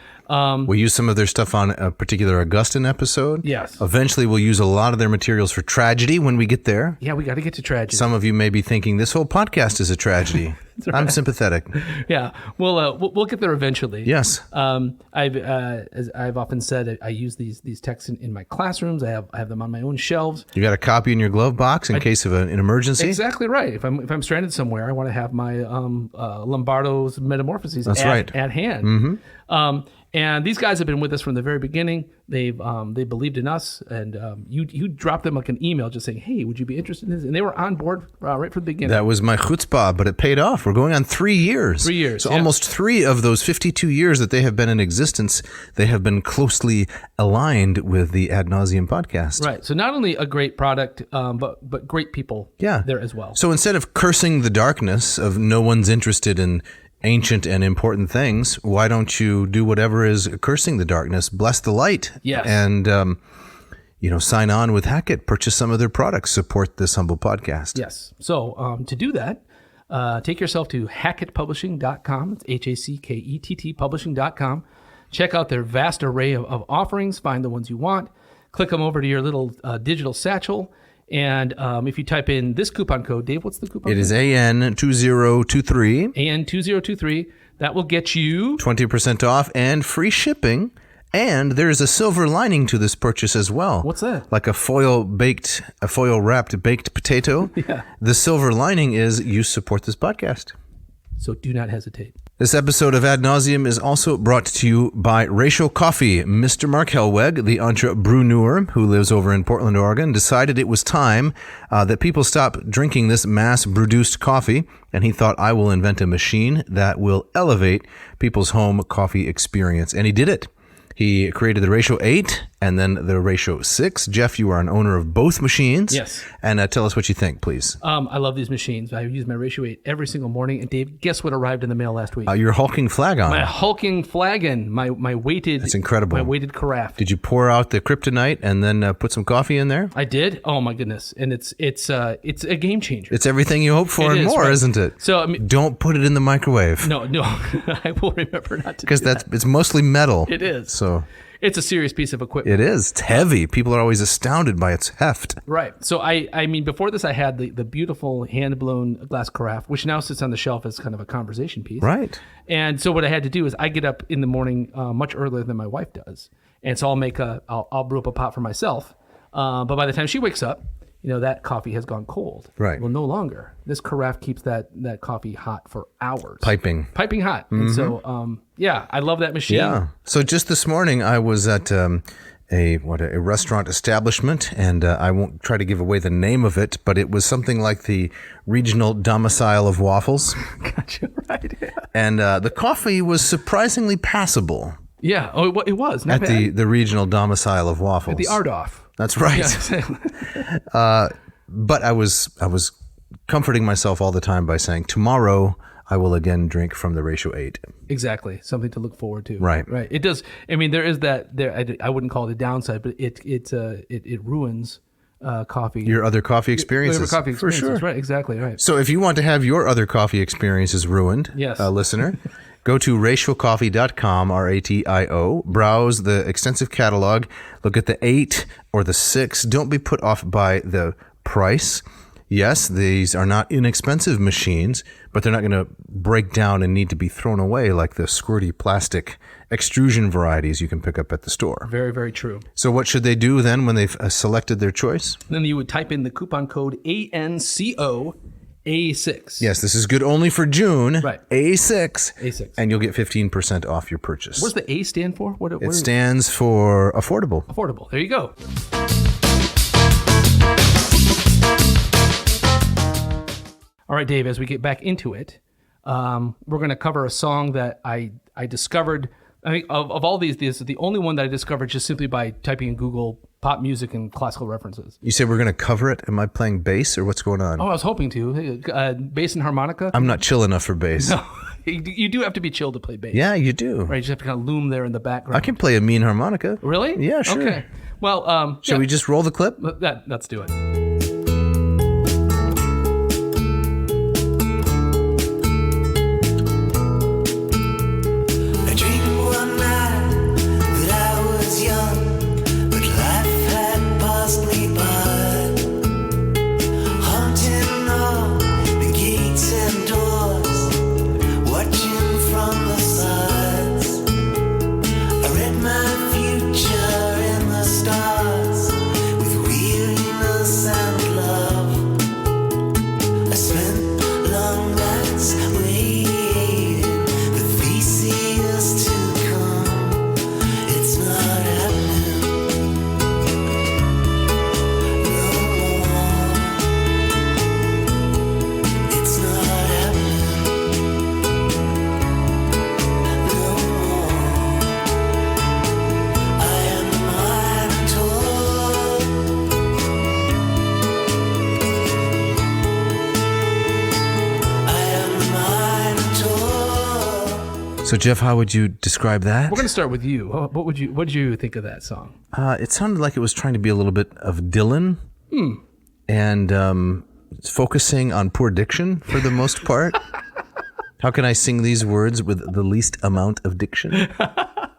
We use some of their stuff on a particular Augustan episode. Yes. Eventually, we'll use a lot of their materials for tragedy when we get there. Yeah, we got to get to tragedy. Some of you may be thinking this whole podcast is a tragedy. I'm sympathetic. Yeah, we'll get there eventually. Yes. As I've often said, I use these texts in my classrooms. I have them on my own shelves. You got a copy in your glove box in case of an emergency. Exactly right. If I'm stranded somewhere, I want to have my Lombardo's Metamorphoses at hand. Mm-hmm. And these guys have been with us from the very beginning. They believed in us, and you dropped them like an email just saying, "Hey, would you be interested in this?" And they were on board right from the beginning. That was my chutzpah, but it paid off. We're going on 3 years. 3 years. So yeah. almost 3 of those 52 years that they have been in existence, they have been closely aligned with the AdNavseam podcast. Right. So not only a great product, but great people there as well. So instead of cursing the darkness of no one's interested in ancient and important things, why don't you do whatever is cursing the darkness? Bless the light. Yes. And, sign on with Hackett, purchase some of their products, support this humble podcast. Yes. So to do that, take yourself to hackettpublishing.com. It's HACKETT publishing.com. Check out their vast array of offerings. Find the ones you want. Click them over to your little digital satchel. And if you type in this coupon code, Dave, what's the coupon code? It is AN2023. AN2023. That will get you 20% off and free shipping. And there's a silver lining to this purchase as well. What's that? Like a foil wrapped baked potato. Yeah. The silver lining is you support this podcast. So do not hesitate. This episode of AdNavseam is also brought to you by Racial Coffee. Mr. Mark Helweg, the entrepreneur who lives over in Portland, Oregon, decided it was time that people stop drinking this mass-produced coffee, and he thought, I will invent a machine that will elevate people's home coffee experience. And he did it. He created the Ratio 8 and then the Ratio 6. Jeff, you are an owner of both machines. Yes. And tell us what you think, please. I love these machines. I use my Ratio 8 every single morning. And Dave, guess what arrived in the mail last week? Your hulking flagon. My hulking flagon, my weighted. That's incredible. My weighted carafe. Did you pour out the kryptonite and then put some coffee in there? I did. Oh my goodness! And it's a game changer. It's everything you hope for It and is, more, right? isn't it? So I mean, don't put it in the microwave. no, I will remember not to. Because it's mostly metal. It is. So it's a serious piece of equipment. it is. It's heavy. People are always astounded by its heft. Right. So I mean, before this, I had the beautiful hand-blown glass carafe, which now sits on the shelf as kind of a conversation piece. Right. And so what I had to do is I get up in the morning much earlier than my wife does, and so I'll brew up a pot for myself. But by the time she wakes up, that coffee has gone cold. Right. Well, no longer. This carafe keeps that coffee hot for hours. Piping hot. Mm-hmm. And so, I love that machine. Yeah. So just this morning, I was at a restaurant establishment, and I won't try to give away the name of it, but it was something like the regional domicile of waffles. Gotcha. Right. Yeah. And the coffee was surprisingly passable. Yeah. Oh, it was. Not at bad. the regional domicile of waffles. At the Ardoff. That's right. Yeah. But I was comforting myself all the time by saying, tomorrow I will again drink from the ratio 8. Exactly. Something to look forward to. Right. Right. It does. I mean, there is that. I wouldn't call it a downside, but it ruins coffee. Your other coffee experiences. For sure. Right. Exactly. Right. So if you want to have your other coffee experiences ruined, Yes. Listener, go to ratiocoffee.com, RATIO, browse the extensive catalog, look at the 8 or the 6. Don't be put off by the price. Yes, these are not inexpensive machines, but they're not going to break down and need to be thrown away like the squirty plastic extrusion varieties you can pick up at the store. Very, very true. So what should they do then when they've selected their choice? Then you would type in the coupon code ANCO A6. Yes, this is good only for June. Right. A6. A6. And you'll get 15% off your purchase. What does the A stand for? What It stands for affordable. affordable. There you go. All right, Dave, as we get back into it, we're going to cover a song that I discovered. I think of all these, this is the only one that I discovered just simply by typing in Google pop music and classical references. You say we're going to cover it? Am I playing bass or what's going on? Oh, I was hoping to. Bass and harmonica. I'm not chill enough for bass. You do have to be chill to play bass. Yeah, you do. Right, you just have to kind of loom there in the background. I can play a mean harmonica. Really? Yeah, sure. Okay. Well, Shall we just roll the clip? Let's do it. I dreamed one night that I was young, but life had passed me by, haunting all the gates and doors, watching from the sides. I read my future in the stars, with weariness and love. I spent long nights waiting for Theseus to come. It's not happening no more. It's not happening no more. I am the Minotaur. I am the Minotaur. So, Jeff, how would you describe that? We're going to start with you. What did you think of that song? It sounded like it was trying to be a little bit of Dylan and focusing on poor diction for the most part. How can I sing these words with the least amount of diction?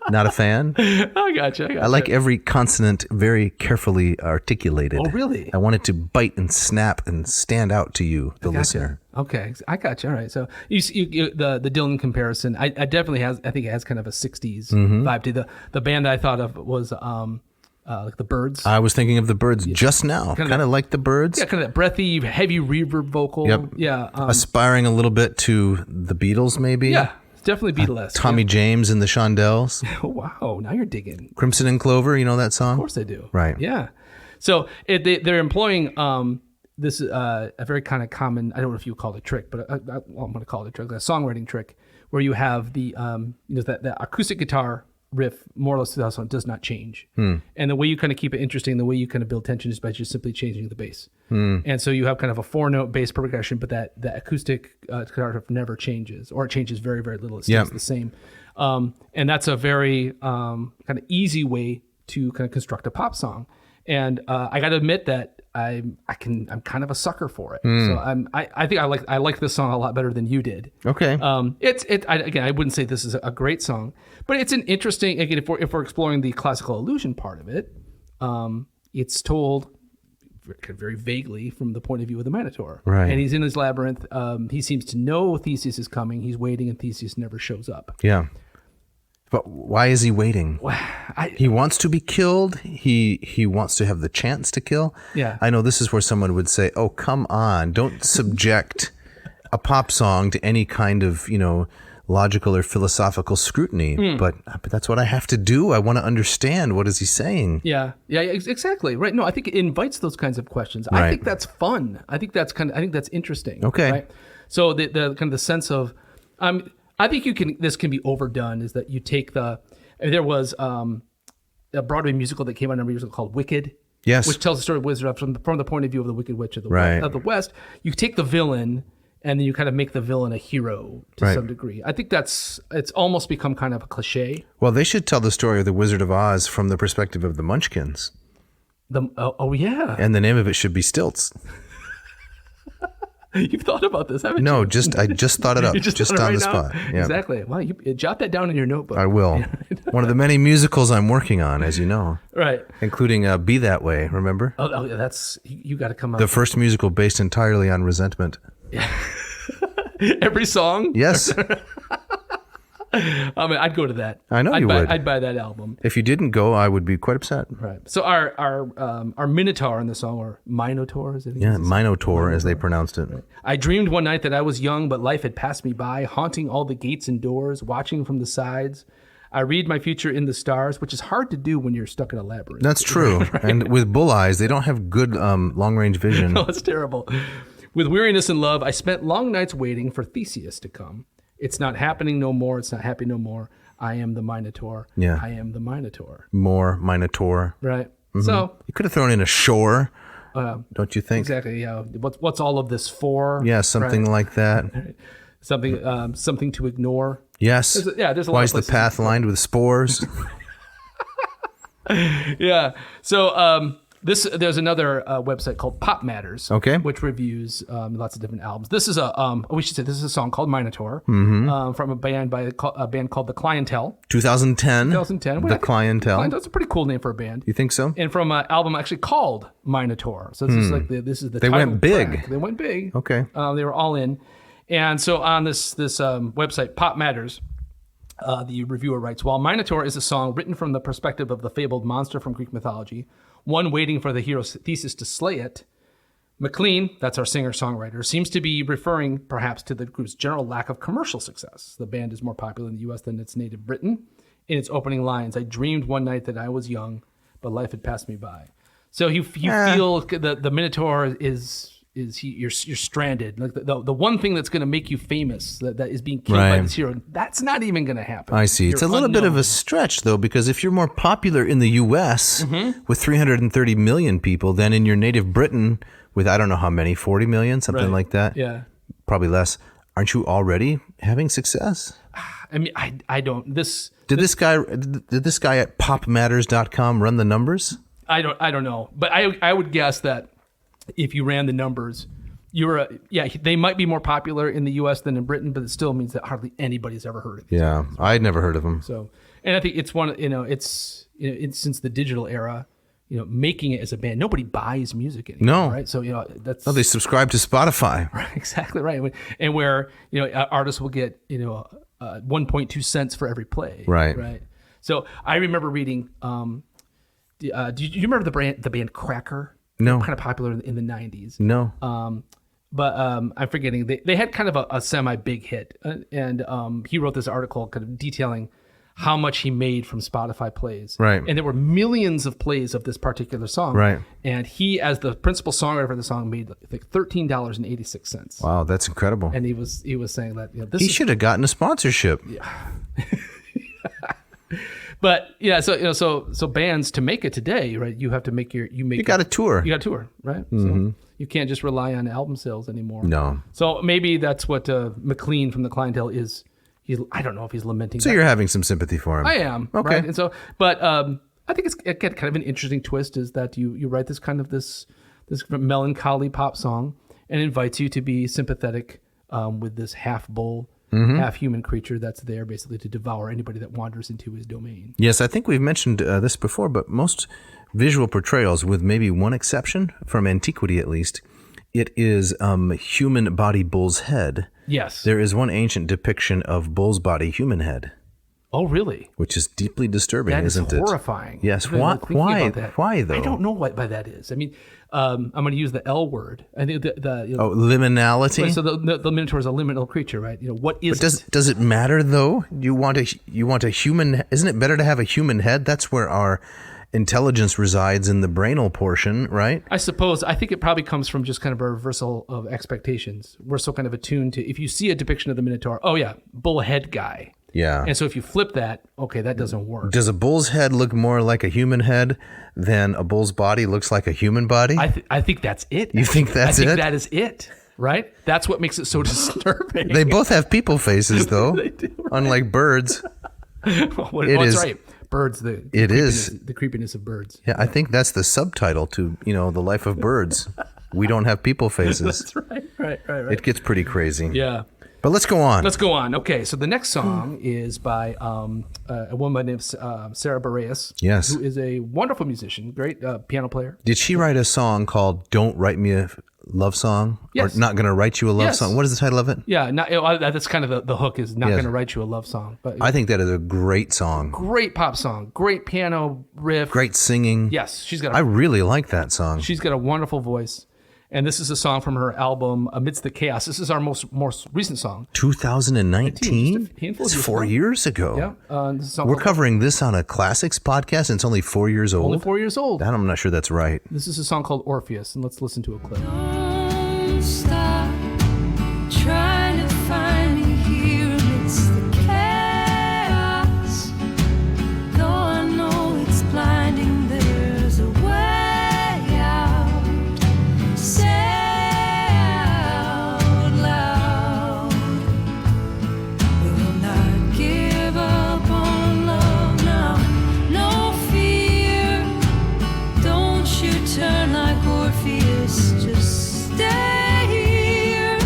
Not a fan. I gotcha. I like every consonant very carefully articulated. Oh, really? I want it to bite and snap and stand out to you, the listener. Okay, I got you. All right. So the Dylan comparison, I definitely has. I think it has kind of a '60s vibe to the band that I thought of was like the Byrds. I was thinking of the Byrds just now. Kind of like the Byrds. Yeah, kind of that breathy, heavy reverb vocal. Yep. Yeah. Aspiring a little bit to the Beatles, maybe. Yeah. It's definitely Beatlesque. Tommy James and the Shondells. Oh, wow. Now you're digging. Crimson and Clover, you know that song? Of course they do. Right. Yeah. So they're employing this a very kind of common, I don't know if you would call it a trick, but I'm going to call it a trick, a songwriting trick, where you have the that acoustic guitar riff more or less to that song does not change. And the way you kind of keep it interesting, the way you kind of build tension is by just simply changing the bass. And so you have kind of a 4-note bass progression, but that acoustic guitar riff never changes, or it changes very, very little. It stays the same. And that's a very kind of easy way to kind of construct a pop song. And I got to admit that I'm kind of a sucker for it. So I think I like this song a lot better than you did. Okay. I wouldn't say this is a great song, but it's an interesting, again, if we're exploring the classical illusion part of it, it's told very vaguely from the point of view of the Minotaur. Right. And he's in his labyrinth. He seems to know Theseus is coming. He's waiting, and Theseus never shows up. Yeah. But why is he waiting? He wants to be killed. He wants to have the chance to kill. Yeah. I know this is where someone would say, "Oh, come on. Don't subject a pop song to any kind of, logical or philosophical scrutiny." But that's what I have to do. I want to understand, what is he saying? Yeah, exactly. Right. No, I think it invites those kinds of questions. Right. I think that's fun. I think that's interesting. Okay. Right? So the kind of the sense of, I think this can be overdone, is that you take there was a Broadway musical that came out a number of years ago called Wicked. Yes. which tells the story of Wizard of from the point of view of the Wicked Witch of the, Right. of the West. You take the villain and then you kind of make the villain a hero to Right. some degree. I think it's almost become kind of a cliche. Well, they should tell the story of the Wizard of Oz from the perspective of the Munchkins. Oh yeah. And the name of it should be Stilts. You've thought about this, haven't No, you? I just thought it up, You just thought it on right the now? spot. Yeah. Exactly. Well, you jot that down in your notebook. I will. One of the many musicals I'm working on, as you know, Right. including Be That Way, remember? Oh, yeah, that's you got to come up. The first musical based entirely on resentment. Every song. Yes. I mean, I'd go to that. I know I'd you buy, would. I'd buy that album. If you didn't go, I would be quite upset. Right. So our Minotaur in the song, or Minotaur, is it? Yeah, Minotaur, as they pronounced it. I dreamed one night that I was young, but life had passed me by, haunting all the gates and doors, watching from the sides. I read my future in the stars, which is hard to do when you're stuck in a labyrinth. That's true. Right. And with bull eyes, they don't have good long-range vision. No, it's terrible. With weariness and love, I spent long nights waiting for Theseus to come. It's not happening no more. It's not happy no more. I am the Minotaur. Yeah. I am the Minotaur. More Minotaur. Right. Mm-hmm. So You could have thrown in a shore, don't you think? exactly. Yeah. What's all of this for? Yeah, something Right. like that. Something to ignore. Yes. There's a lot Why of is the places path lined with spores? Yeah. So there's another website called Pop Matters, Okay. which reviews lots of different albums. This is this is a song called Minotaur from a band called the Clientele. 2010. 2010. The Clientele. That's a pretty cool name for a band. You think so? And from an album actually called Minotaur. So this is like this is the They title went big. track. They went big. Okay. They were all in. And so on this website, Pop Matters, the reviewer writes, while Minotaur is a song written from the perspective of the fabled monster from Greek mythology, one waiting for the hero's Theseus to slay it, McLean, that's our singer-songwriter, seems to be referring perhaps to the group's general lack of commercial success. The band is more popular in the U.S. than its native Britain. In its opening lines, I dreamed one night that I was young, but life had passed me by. So you feel the Minotaur you're stranded. Like the one thing that's going to make you famous that is being killed by Right. this hero, that's not even going to happen. I see. It's a You're little bit of unknown. a stretch, though, because if you're more popular in the U.S. with 330 million people than in your native Britain with, I don't know how many, 40 million, something Right. like that. Yeah. Probably less. Aren't you already having success? I mean, I don't. Did this guy at popmatters.com run the numbers? I don't know, but I would guess that if you ran the numbers, they might be more popular in the U.S. than in Britain, but it still means that hardly anybody's ever heard of it. Yeah, I'd never heard of him. So, and I think it's it's since the digital era, making it as a band, nobody buys music anymore. No. Right? So that's Oh, they subscribe to Spotify. exactly right, and where artists will get 1.2 cents for every play. Right. Right. So I remember reading. Do you remember the band Cracker? No. Kind of popular in the 90s. No. But I'm forgetting. They had kind of a semi-big hit. And he wrote this article kind of detailing how much he made from Spotify plays. Right. And there were millions of plays of this particular song. Right. And he, as the principal songwriter for the song, made I think $13.86. Wow, that's incredible. And he was saying that this He is, should have gotten a sponsorship. but yeah, so bands, to make it today, right? You have to make You got to tour. You got to tour, right? So you can't just rely on album sales anymore. No. So maybe that's what McLean from the Clientele is. I don't know if he's lamenting. So that. you're having some sympathy for him. I am. Okay. Right? And so, but I think it's again kind of an interesting twist is that you write this kind of this melancholy pop song and invites you to be sympathetic with this half bull, half human creature that's there basically to devour anybody that wanders into his domain. Yes, I think we've mentioned this before, but most visual portrayals, with maybe one exception, from antiquity at least, it is human body bull's head. Yes. There is one ancient depiction of bull's body human head, Oh, really? which is deeply disturbing, That is isn't it? horrifying. Yes. I've been Why? thinking Why? about that. Why though? I don't know what by that is. I mean, I'm going to use the L word. I think Liminality. so the Minotaur is a liminal creature, right? What is it? Does it matter though? You want a human? Isn't it better to have a human head? That's where our intelligence resides, in the brainal portion, right? I suppose. I think it probably comes from just kind of a reversal of expectations. We're so kind of attuned to, if you see a depiction of the Minotaur, oh yeah, bull head guy. Yeah. And so if you flip that, okay, that doesn't work. Does a bull's head look more like a human head than a bull's body looks like a human body? I think that's it. You think that's I think it? that is it, right? That's what makes it so disturbing. They both have people faces, though. They do, right? Unlike birds. That's right. Birds, the creepiness of birds. Yeah, I think that's the subtitle to, the life of birds. We don't have people faces. That's right. It gets pretty crazy. Yeah. But let's go on. Let's go on. Okay, so the next song is by a woman named Sarah Bareilles. Yes. Who is a wonderful musician, great piano player. Did she write a song called "Don't Write Me a Love Song"? Yes. Or "Not Gonna Write You a Love Yes. Song"? What is the title of it? Yeah, that's kind of the hook is not Yes. going to write you a love song. But I think that is a great song. great pop song, great piano riff. Great singing. Yes, I really like that song. she's got a wonderful voice. And this is a song from her album Amidst the Chaos. This is our most recent song. 2019? Just a handful of It's years 4 ago. years ago. Yeah, this is a song We're called- covering this on a classics podcast, and it's only 4 years old. only 4 years old. I'm not sure that's right. This is a song called Orpheus, and let's listen to a clip. Don't stop trying to find me here amidst the chaos. Though I know it's blinding, there's a way out. Say out loud. We will not give up on love now. No fear. Don't you turn like Orpheus. Just stay here.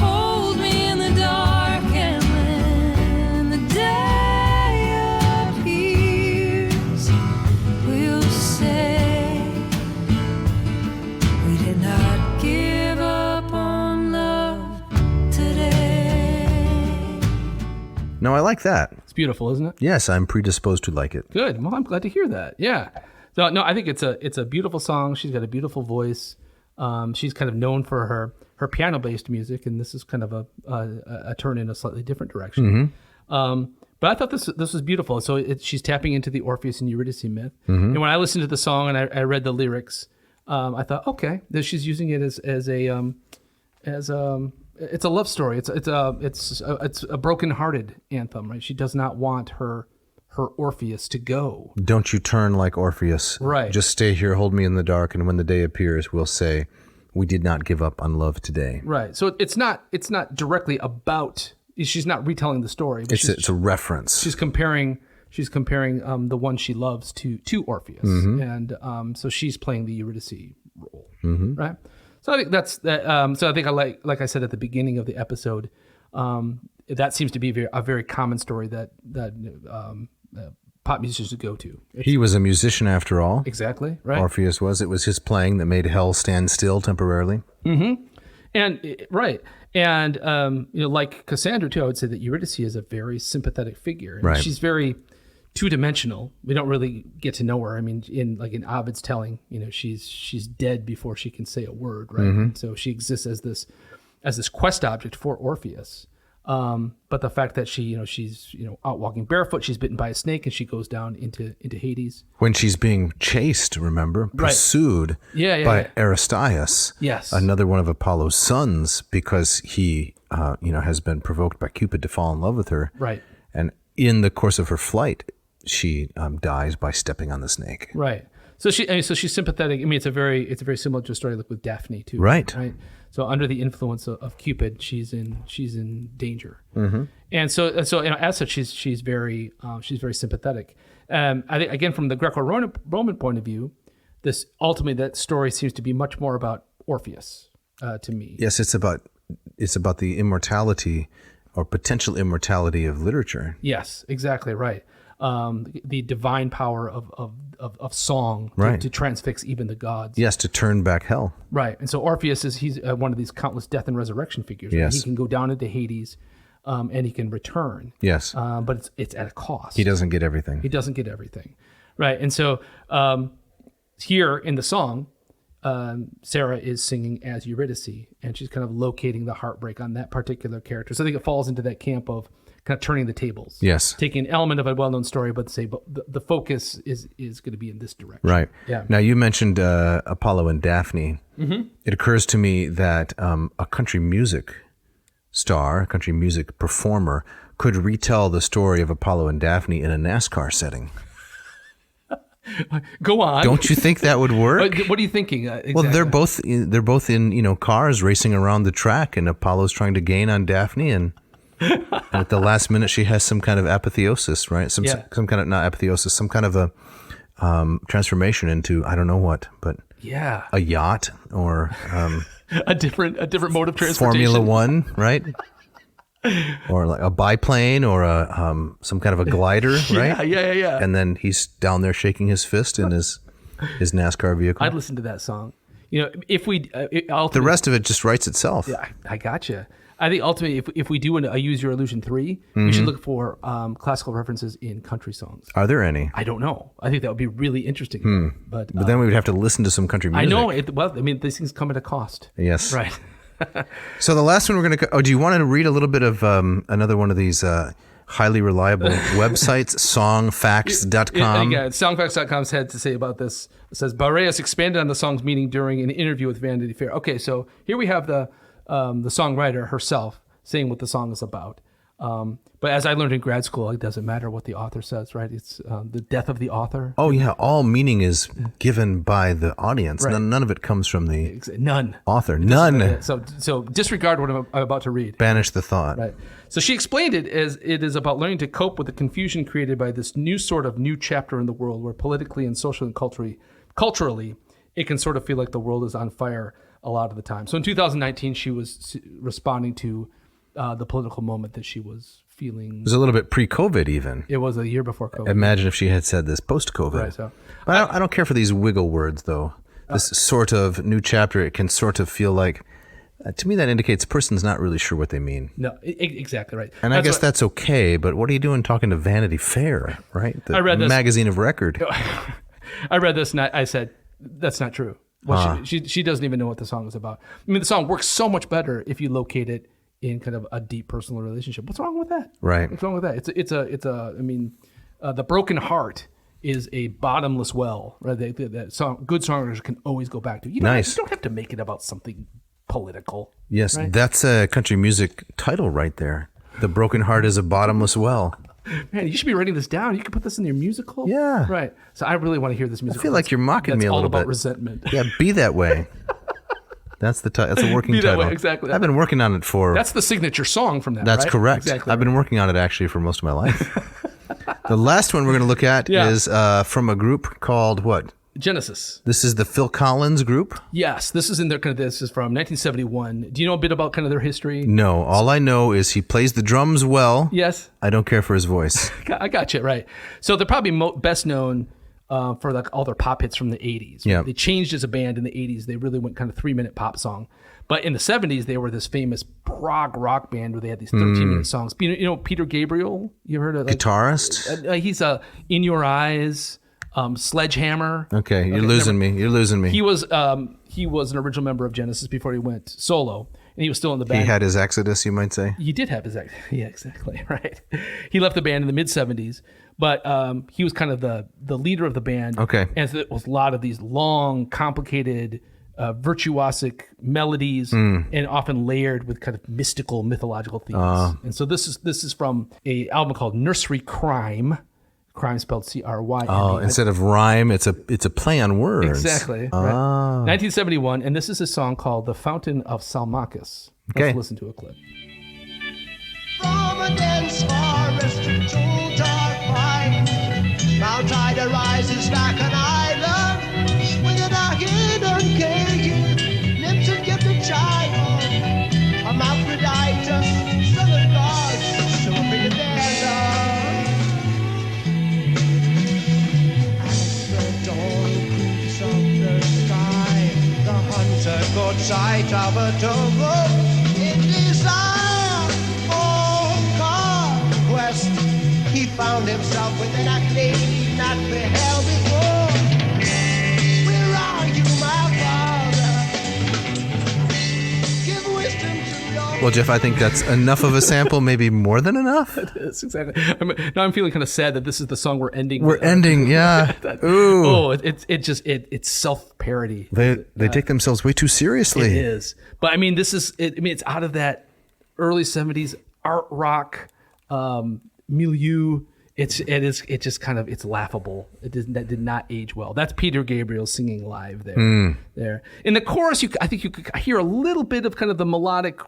Hold me in the dark, and when the day appears, we'll say we did not give up on love today. No, I like that. It's beautiful, isn't it? Yes, I'm predisposed to like it. Good. Well, I'm glad to hear that. Yeah. So no, I think it's a beautiful song. She's got a beautiful voice. She's kind of known for her piano-based music, and this is kind of a turn in a slightly different direction. But I thought this was beautiful. So she's tapping into the Orpheus and Eurydice myth. And when I listened to the song and I read the lyrics, I thought, okay, that she's using it as it's a love story. It's a broken-hearted anthem, right? She does not want her Orpheus to go. Don't you turn like Orpheus. Right. Just stay here, hold me in the dark, and when the day appears, we'll say, we did not give up on love today. Right. So it's not directly about. She's not retelling the story. But It's a reference. She's comparing the one she loves to Orpheus, and so she's playing the Eurydice role, right? So I think that's that. So I think like I said at the beginning of the episode, that seems to be a very common story that pop musicians go to. He was a musician after all. Exactly right. Orpheus was. It was his playing that made hell stand still temporarily. And right. And like Cassandra too, I would say that Eurydice is a very sympathetic figure. And Right. she's very two-dimensional. We don't really get to know her. I mean, in Ovid's telling, she's dead before she can say a word, right? And so she exists as this quest object for Orpheus. But the fact that she's out walking barefoot, she's bitten by a snake, and she goes down into Hades. When she's being chased, remember, pursued by Aristaeus, Yes. another one of Apollo's sons, because he, has been provoked by Cupid to fall in love with her. Right. And in the course of her flight, she dies by stepping on the snake. Right. So she's sympathetic. I mean, it's a very similar to a story like with Daphne too. Right. Right. So under the influence of Cupid, she's in danger. And so as such, she's very sympathetic. I think again from the Greco-Roman point of view, that story seems to be much more about Orpheus to me. Yes, it's about the immortality or potential immortality of literature. Yes, exactly right. The divine power of song Right. to transfix even the gods. Yes, to turn back hell. Right. And so Orpheus he's one of these countless death and resurrection figures. Right? Yes. He can go down into Hades and he can return. Yes. But it's at a cost. He doesn't get everything. He doesn't get everything. Right. And so here in the song, Sarah is singing as Eurydice, and she's kind of locating the heartbreak on that particular character. So I think it falls into that camp of kind of turning the tables. Yes. Taking an element of a well-known story, but the focus is going to be in this direction. Right. Yeah. Now, you mentioned Apollo and Daphne. It occurs to me that a country music star, a country music performer could retell the story of Apollo and Daphne in a NASCAR setting. Go on. Don't you think that would work? What are you thinking? Exactly? Well, they're both in cars racing around the track, and Apollo's trying to gain on Daphne, and at the last minute she has some kind of apotheosis, right? Some kind of, not apotheosis, some kind of a transformation into I don't know what, but a yacht or a different mode of transportation. Formula One, right? Or like a biplane or some kind of a glider, right? Yeah. And then he's down there shaking his fist in his NASCAR vehicle. I'd listen to that song. If we the rest of it just writes itself. Yeah, I gotcha. I think ultimately, if we do a Use Your Illusion 3, we should look for classical references in country songs. Are there any? I don't know. I think that would be really interesting. But then we would have to listen to some country music. I know. These things come at a cost. Yes. Right. So the last one we're going to... do you want to read a little bit of another one of these highly reliable websites, songfacts.com? Yeah, songfacts.com had to say about this. It says, Barreas expanded on the song's meaning during an interview with Vanity Fair. Okay, so here we have the songwriter herself saying what the song is about. But as I learned in grad school, it doesn't matter what the author says, right? It's the death of the author. Oh, yeah. All meaning is given by the audience. Right. None of it comes from the author. None. So disregard what I'm about to read. Banish the thought. Right. So she explained it as it is about learning to cope with the confusion created by this new chapter in the world where politically and socially and culturally, it can sort of feel like the world is on fire a lot of the time. So in 2019, she was responding to the political moment that she was feeling. It was a little bit pre-COVID even. It was a year before COVID. Imagine if she had said this post-COVID. Right, so. But I don't care for these wiggle words, though. This sort of new chapter, it can sort of feel like, to me, that indicates a person's not really sure what they mean. No, exactly right. And I guess that's okay, but what are you doing talking to Vanity Fair, right? I read this magazine of record. I read this and I said, that's not true. Well, she doesn't even know what the song is about. I mean, the song works so much better if you locate it in kind of a deep personal relationship. What's wrong with that? Right. What's wrong with that? The broken heart is a bottomless well, right? That song, good songwriters can always go back to. You don't have to make it about something political. Yes, right? That's a country music title right there. The broken heart is a bottomless well. Man, you should be writing this down. You could put this in your musical. Yeah. Right. So I really want to hear this musical. I feel like you're mocking me a little bit. That's all about resentment. Yeah, Be That Way. That's the that's a working title. Way, exactly. I've been working on it for... That's the signature song from that, That's right? correct. Exactly. I've been working on it actually for most of my life. The last one we're going to look at is from a group called what? Genesis. This is the Phil Collins group? Yes, this is in their this is from 1971. Do you know a bit about kind of their history? No, all I know is he plays the drums well. Yes. I don't care for his voice. I got you, right. So they're probably best known for like all their pop hits from the 80s. Yeah. They changed as a band in the 80s. They really went kind of 3-minute pop song. But in the 70s, they were this famous prog rock band where they had these 13-minute songs. You know Peter Gabriel? You heard of guitarist? He's In Your Eyes, Sledgehammer. Okay, you're losing me. You're losing me. He was an original member of Genesis before he went solo, and he was still in the band. He had his exodus, you might say. He did have his exodus. Yeah, exactly. Right. He left the band in the mid 70s, but he was kind of the leader of the band. Okay. And so it was a lot of these long, complicated, virtuosic melodies, and often layered with kind of mystical, mythological themes. And so this is from a album called Nursery Crime. Crime spelled C-R-Y-M-E. Oh, instead of rhyme, it's a play on words. Exactly. Right. 1971, and this is a song called "The Fountain of Salmachus." Okay. Let's listen to a clip. From a dense forest to dark pine, Mount Ida rises like an island within a hidden cave. Nymphs and gifted child, Hermaphroditus, son of gods, so bring it there. As the dawn creeps up the sky, the hunter caught sight of a togo in desire for conquest. He found himself within a glade he'd not beheld before. Where are you, my father? Give wisdom to your... Well, Jeff, I think that's enough of a sample, maybe more than enough. Yes, exactly. Now I'm feeling kind of sad that this is the song we're ending. We're ending, yeah. Ooh. Oh, it's self-parody. They take themselves way too seriously. It is. But I mean, it's out of that early 70s art rock, milieu. It's laughable. That did not age well. That's Peter Gabriel singing live there. There in the chorus, I think you could hear a little bit of kind of the melodic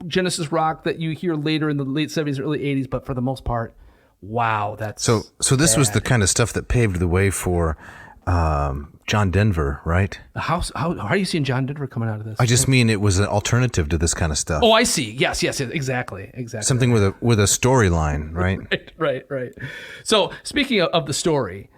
Genesis rock that you hear later in the late 70s, early 80s, but for the most part, wow, that's so this was the kind of stuff that paved the way for John Denver, right? How are you seeing John Denver coming out of this? I just mean it was an alternative to this kind of stuff. Oh, I see. Yes, exactly. Something with a storyline, right? Right. So speaking of the story,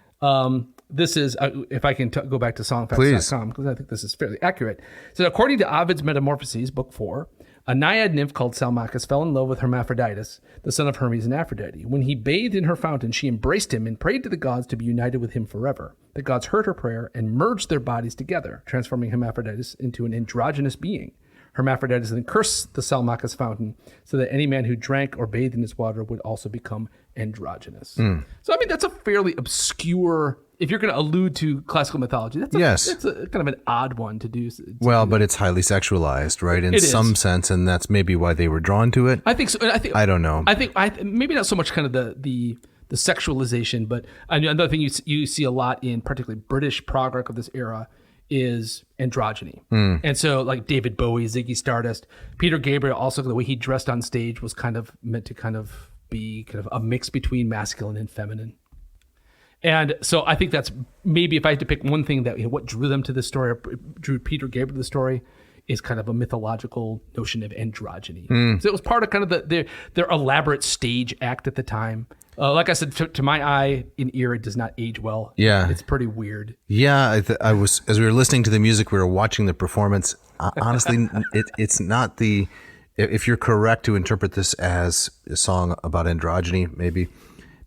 this is, if I can go back to songfacts.com, because I think this is fairly accurate. So according to Ovid's Metamorphoses, book 4, a naiad nymph called Salmachus fell in love with Hermaphroditus, the son of Hermes and Aphrodite. When he bathed in her fountain, she embraced him and prayed to the gods to be united with him forever. The gods heard her prayer and merged their bodies together, transforming Hermaphroditus into an androgynous being. Hermaphroditus then cursed the Salmachus fountain so that any man who drank or bathed in its water would also become androgynous. So, I mean, that's a fairly obscure, if you're going to allude to classical mythology, that's a kind of an odd one to do. But it's highly sexualized, right? In some sense, and that's maybe why they were drawn to it. I think so. I don't know. I think maybe not so much kind of the sexualization, but another thing you see a lot in particularly British prog rock of this era is androgyny. And so like David Bowie, Ziggy Stardust, Peter Gabriel, also the way he dressed on stage was kind of meant to kind of be kind of a mix between masculine and feminine. And so I think that's maybe, if I had to pick one thing that what drew them to this story, or drew Peter Gabriel to the story, is kind of a mythological notion of androgyny. So it was part of kind of their elaborate stage act at the time. Like I said, to my eye and ear, it does not age well. Yeah. It's pretty weird. Yeah, I was, as we were listening to the music, we were watching the performance. Honestly, it's not the, if you're correct to interpret this as a song about androgyny, maybe,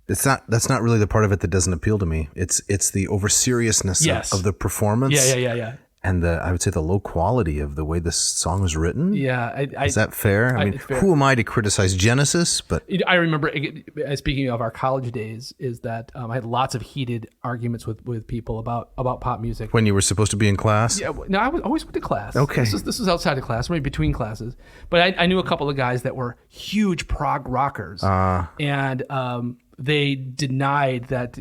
that's not really the part of it that doesn't appeal to me. It's the over seriousness of the performance. Yeah. And I would say the low quality of the way this song was written. Yeah. Is that fair? I mean, who am I to criticize Genesis? But I remember, speaking of our college days, is that I had lots of heated arguments with people about pop music. When you were supposed to be in class? Yeah, no, I always went to class. Okay. This was outside of class, maybe between classes. But I knew a couple of guys that were huge prog rockers. And they denied that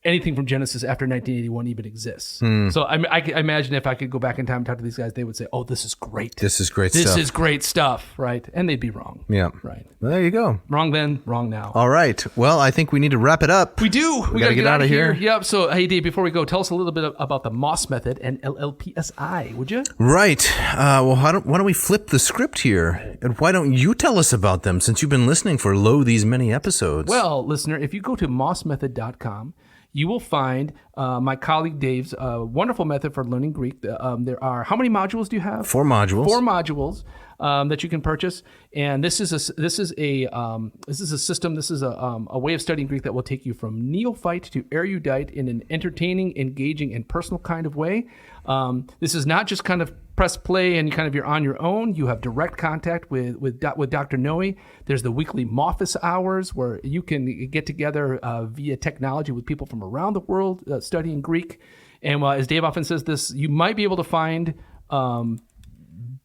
anything from Genesis after 1981 even exists. So I imagine if I could go back in time and talk to these guys, they would say, "Oh, this is great. This is great This stuff. is great stuff," right? And they'd be wrong. Yeah. Right. Well, there you go. Wrong then, wrong now. All right. Well, I think we need to wrap it up. We do. We got to get out of here. Yep. So, hey, Dave, before we go, tell us a little bit about the Moss method and LLPSI, would you? Right. Well, why don't we flip the script here? And why don't you tell us about them, since you've been listening for these many episodes? Well, listener, if you go to mossmethod.com, you will find my colleague Dave's wonderful method for learning Greek. There are, how many modules do you have? 4 modules. 4 modules that you can purchase, and this is a system. This is a way of studying Greek that will take you from neophyte to erudite in an entertaining, engaging, and personal kind of way. This is not just kind of press play and you're on your own. You have direct contact with Dr. Noe. There's the weekly Moffus hours where you can get together via technology with people from around the world studying Greek. And as Dave often says this, you might be able to find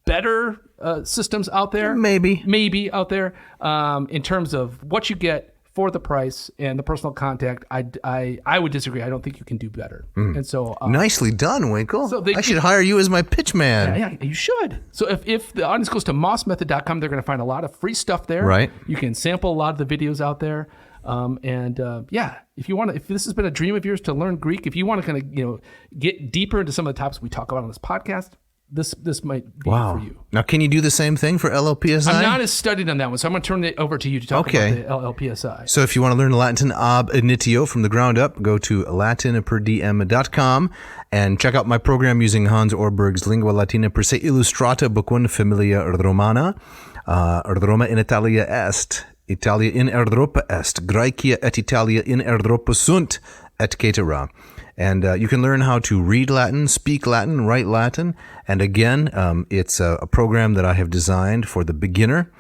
better systems out there. Maybe out there in terms of what you get for the price and the personal contact. I would disagree. I don't think you can do better. And so nicely done, Winkle. So I should hire you as my pitch man. Yeah, you should. So if the audience goes to mossmethod.com, they're going to find a lot of free stuff there. Right. You can sample a lot of the videos out there. If you want to, if this has been a dream of yours to learn Greek, if you want to kind of get deeper into some of the topics we talk about on this podcast, this might be for you. Now, can you do the same thing for LLPSI? I'm not as studied on that one, so I'm going to turn it over to you to talk about the LLPSI. So if you want to learn Latin ab initio from the ground up, go to latinperdiem.com and check out my program using Hans Orberg's Lingua Latina per se illustrata, book 1, Familia Romana. Roma in Italia est, Italia in Erdropa est, Graecia et Italia in Erdropa sunt, et cetera. And you can learn how to read Latin, speak Latin, write Latin. And again, it's a program that I have designed for the beginner.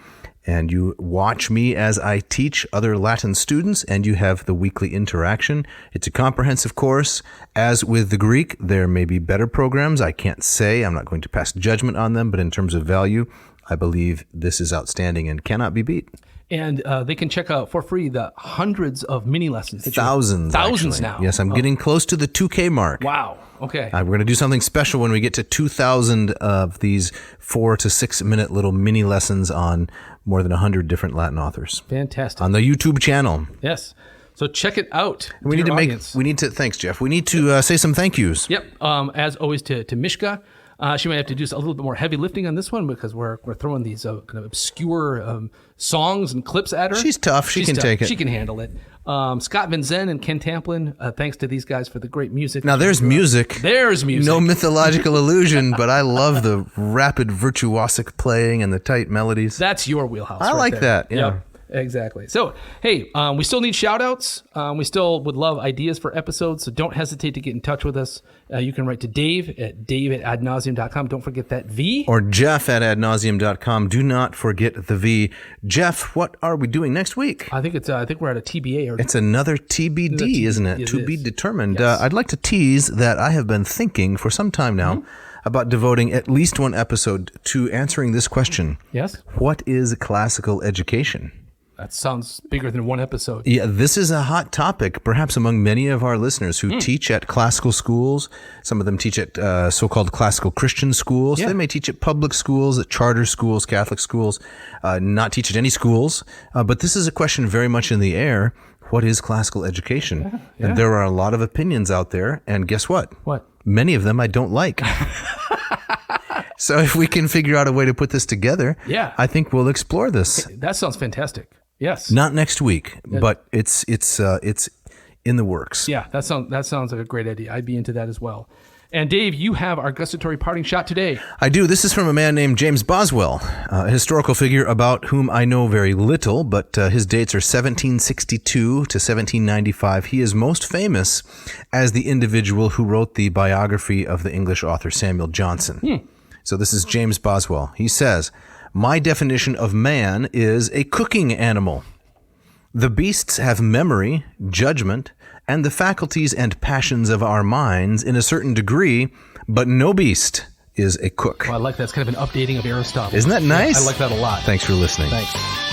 And you watch me as I teach other Latin students, and you have the weekly interaction. It's a comprehensive course. As with the Greek, there may be better programs. I can't say. I'm not going to pass judgment on them. But in terms of value, I believe this is outstanding and cannot be beat. And they can check out for free the hundreds of mini lessons. Thousands Thousands actually. now. Yes, I'm getting close to the 2K mark. Wow. Okay. We're going to do something special when we get to 2,000 of these 4 to 6 minute little mini lessons on more than 100 different Latin authors. Fantastic. On the YouTube channel. Yes. So check it out. We need to thanks, Jeff. We need to say some thank yous. Yep. As always to Mishka. She might have to do a little bit more heavy lifting on this one because we're throwing these kind of obscure songs and clips at her. She's tough. She can take it. She can handle it. Scott Van Zen and Ken Tamplin, thanks to these guys for the great music. Now there's music. There's music. No mythological illusion, but I love the rapid virtuosic playing and the tight melodies. That's your wheelhouse. I like that. Yeah. Yep. Exactly. So, hey, we still need shout outs. We still would love ideas for episodes. So don't hesitate to get in touch with us. You can write to Dave at AdNavseam.com. Don't forget that V. Or Jeff at AdNavseam.com. Do not forget the V. Jeff, what are we doing next week? I think we're at a TBA. It's another TBD, isn't it? It to be is. determined. Yes. I'd like to tease that I have been thinking for some time now about devoting at least one episode to answering this question. Yes. What is classical education? That sounds bigger than one episode. Yeah, this is a hot topic, perhaps among many of our listeners who teach at classical schools. Some of them teach at so-called classical Christian schools. Yeah. They may teach at public schools, at charter schools, Catholic schools, not teach at any schools. But this is a question very much in the air. What is classical education? Yeah. And there are a lot of opinions out there. And guess what? What? Many of them I don't like. So if we can figure out a way to put this together, I think we'll explore this. That sounds fantastic. Yes. Not next week, but it's in the works. Yeah, that sounds like a great idea. I'd be into that as well. And Dave, you have our gustatory parting shot today. I do. This is from a man named James Boswell, a historical figure about whom I know very little, but his dates are 1762 to 1795. He is most famous as the individual who wrote the biography of the English author Samuel Johnson. So this is James Boswell. He says, "My definition of man is a cooking animal. The beasts have memory, judgment, and the faculties and passions of our minds in a certain degree, but no beast is a cook." Well, I like that. It's kind of an updating of Aristotle. Isn't that nice? I like that a lot. Thanks for listening. Thanks.